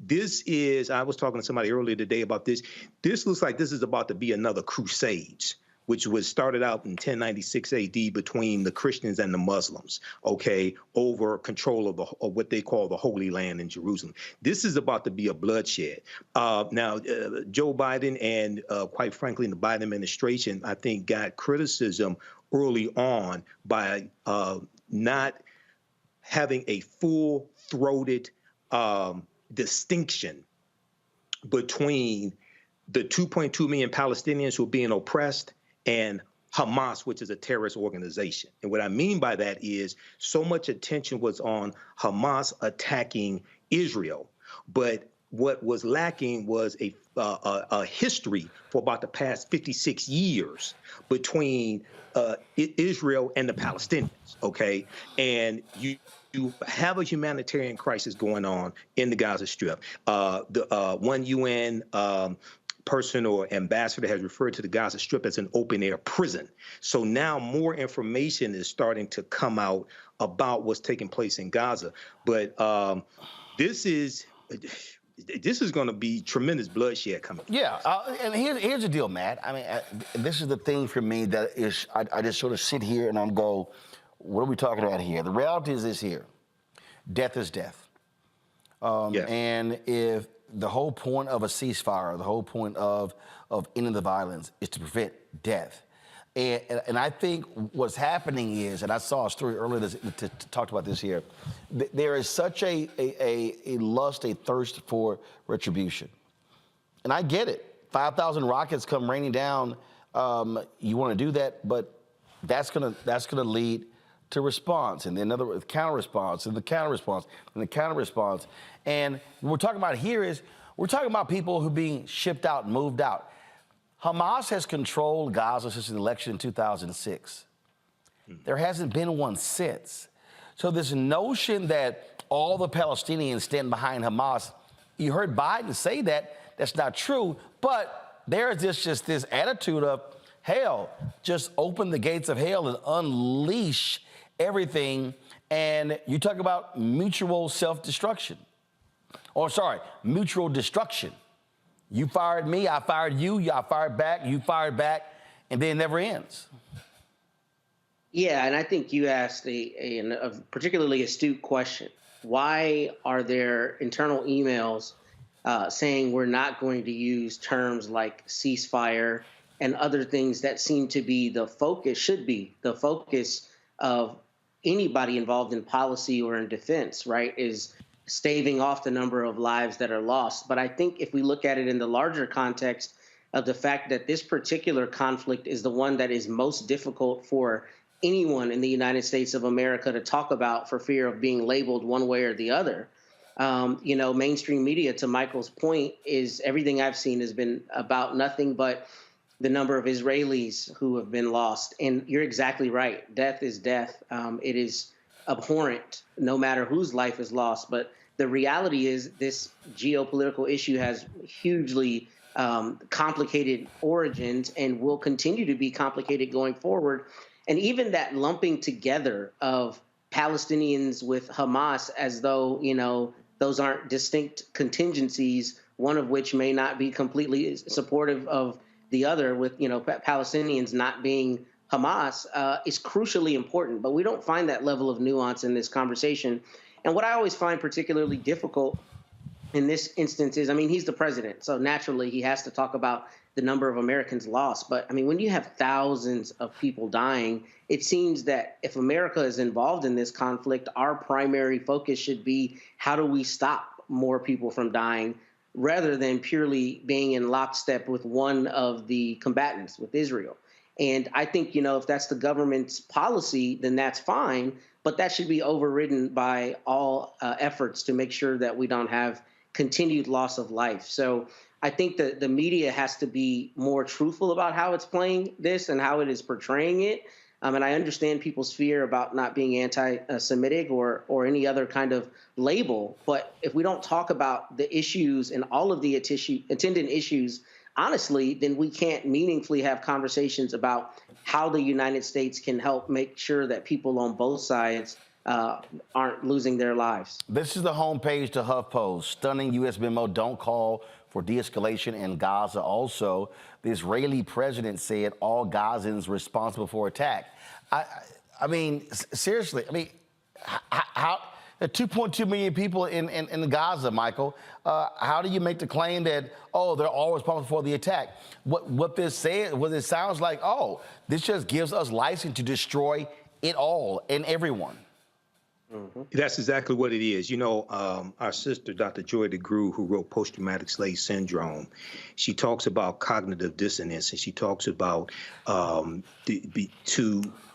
This is, I was talking to somebody earlier today about this. This looks like this is about to be another Crusades, which was started out in 1096 AD between the Christians and the Muslims, okay, over control of what they call the Holy Land in Jerusalem. This is about to be a bloodshed. Now, Joe Biden and, quite frankly, the Biden administration, I think, got criticism early on by not having a full-throated distinction between the 2.2 million Palestinians who are being oppressed and Hamas, which is a terrorist organization. And what I mean by that is so much attention was on Hamas attacking Israel, but what was lacking was a history for about the past 56 years between Israel and the Palestinians, okay? And you have a humanitarian crisis going on in the Gaza Strip. The one UN person or ambassador has referred to the Gaza Strip as an open-air prison. So now more information is starting to come out about what's taking place in Gaza. But this is going to be tremendous bloodshed coming. Yeah, and here's the deal, Matt. I mean, this is the thing for me that is, I just sort of sit here and I'm go, what are we talking about here? The reality is this here. Death is death. Yes. And if the whole point of a ceasefire, the whole point of ending the violence is to prevent death, And I think what's happening is, and I saw a story earlier to talk about this here, there is such a lust, a thirst for retribution. And I get it. 5,000 rockets come raining down. You want to do that, but that's gonna lead to response, and then another counter response, and the counter response, and the counter response. And what we're talking about here is we're talking about people who are being shipped out and moved out. Hamas has controlled Gaza since the election in 2006. There hasn't been one since. So this notion that all the Palestinians stand behind Hamas, you heard Biden say that, that's not true, but there is just this attitude of, hell, just open the gates of hell and unleash everything. And you talk about mutual self-destruction. Or sorry, mutual destruction. You fired me, I fired you, I fired back, you fired back, and then it never ends. Yeah, and I think you asked a particularly astute question. Why are there internal emails saying we're not going to use terms like ceasefire and other things that seem to be the focus, should be the focus of anybody involved in policy or in defense, right, is staving off the number of lives that are lost. But I think if we look at it in the larger context of the fact that this particular conflict is the one that is most difficult for anyone in the United States of America to talk about for fear of being labeled one way or the other. Mainstream media, to Michael's point, is everything I've seen has been about nothing but the number of Israelis who have been lost. And you're exactly right. Death is death. It is abhorrent, no matter whose life is lost. But the reality is this geopolitical issue has hugely complicated origins and will continue to be complicated going forward. And even that lumping together of Palestinians with Hamas as though, those aren't distinct contingencies, one of which may not be completely supportive of the other, with, Palestinians not being Hamas, is crucially important. But we don't find that level of nuance in this conversation. And what I always find particularly difficult in this instance is, he's the president, so naturally he has to talk about the number of Americans lost. But when you have thousands of people dying, it seems that if America is involved in this conflict, our primary focus should be how do we stop more people from dying, rather than purely being in lockstep with one of the combatants, with Israel. And I think, if that's the government's policy, then that's fine, but that should be overridden by all efforts to make sure that we don't have continued loss of life. So I think that the media has to be more truthful about how it's playing this and how it is portraying it. And I understand people's fear about not being anti-Semitic or any other kind of label. But if we don't talk about the issues and all of the attendant issues, honestly, then we can't meaningfully have conversations about how the United States can help make sure that people on both sides aren't losing their lives. This is the homepage to HuffPost. Stunning U.S. memo, don't call for de-escalation in Gaza. Also, the Israeli president said all Gazans responsible for attack. Seriously, how 2.2 million people in Gaza, Michael. How do you make the claim that, they're all responsible for the attack? What this says, what it sounds like, this just gives us license to destroy it all and everyone. That's exactly what it is. Our sister, Dr. Joy DeGruy, who wrote Post-Traumatic Slave Syndrome, she talks about cognitive dissonance, and she talks about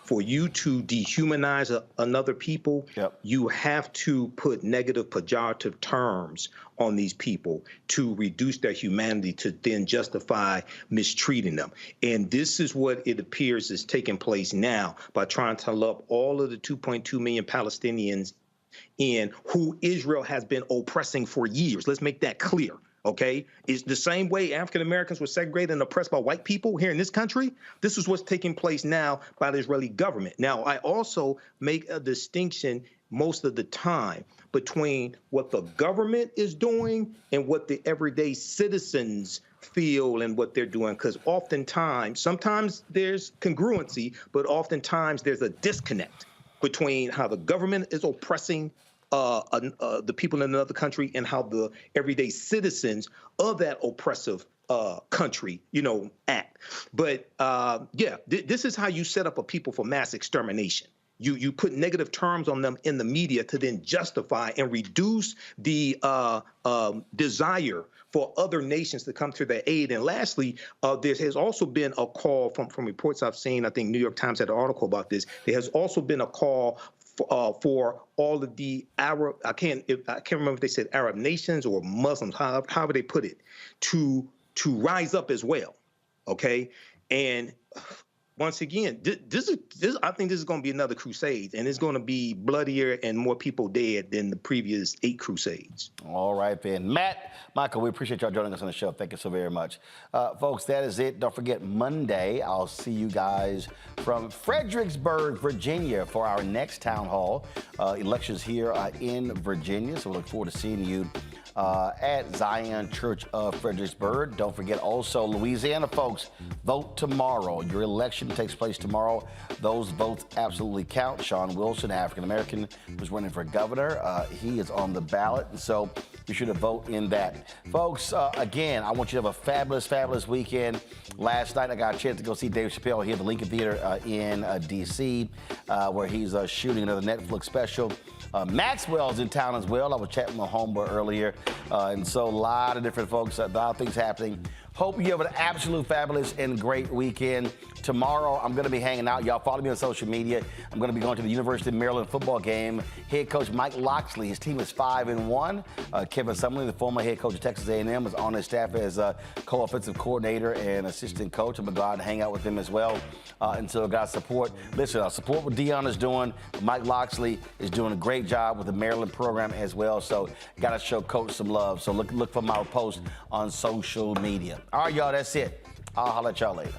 for you to dehumanize another people, you have to put negative pejorative terms on these people to reduce their humanity, to then justify mistreating them. And this is what it appears is taking place now by trying to lump all of the 2.2 million Palestinians in who Israel has been oppressing for years. Let's make that clear. Okay, it's the same way African Americans were segregated and oppressed by white people here in this country. This is what's taking place now by the Israeli government. Now, I also make a distinction most of the time between what the government is doing and what the everyday citizens feel and what they're doing, because oftentimes, sometimes there's congruency, but oftentimes there's a disconnect between how the government is oppressing the people in another country and how the everyday citizens of that oppressive country, act. But this is how you set up a people for mass extermination. You put negative terms on them in the media to then justify and reduce the desire for other nations to come to their aid. And lastly, there has also been a call from reports I've seen. I think New York Times had an article about this. There has also been a call for all of the Arab, I can't remember if they said Arab nations or Muslims, however they put it, to rise up as well. Okay, and once again, I think this is going to be another crusade, and it's going to be bloodier and more people dead than the previous 8 crusades. All right, then. Matt, Michael, we appreciate y'all joining us on the show. Thank you so very much. Folks, that is it. Don't forget, Monday, I'll see you guys from Fredericksburg, Virginia, for our next town hall. Elections here in Virginia, so we look forward to seeing you at Zion Church of Fredericksburg. Don't forget also, Louisiana folks, vote tomorrow. Your election takes place tomorrow. Those votes absolutely count. Sean Wilson, African-American, was running for governor. He is on the ballot, and so you should vote in that. Folks, again, I want you to have a fabulous, fabulous weekend. Last night, I got a chance to go see Dave Chappelle here at the Lincoln Theater in D.C., where he's shooting another Netflix special. Maxwell's in town as well. I was chatting with my homeboy earlier. And so a lot of different folks, a lot of things happening. Hope you have an absolute fabulous and great weekend. Tomorrow, I'm going to be hanging out. Y'all follow me on social media. I'm going to be going to the University of Maryland football game. Head coach Mike Loxley, his team is 5-1. Kevin Sumlin, the former head coach of Texas A&M, is on his staff as a co-offensive coordinator and assistant coach. I'm going to go out and hang out with him as well. And so, guys, support. Listen, support what Dion is doing. Mike Loxley is doing a great job with the Maryland program as well. So, got to show coach some love. So, look for my post on social media. All right, y'all, that's it. I'll holler at y'all later.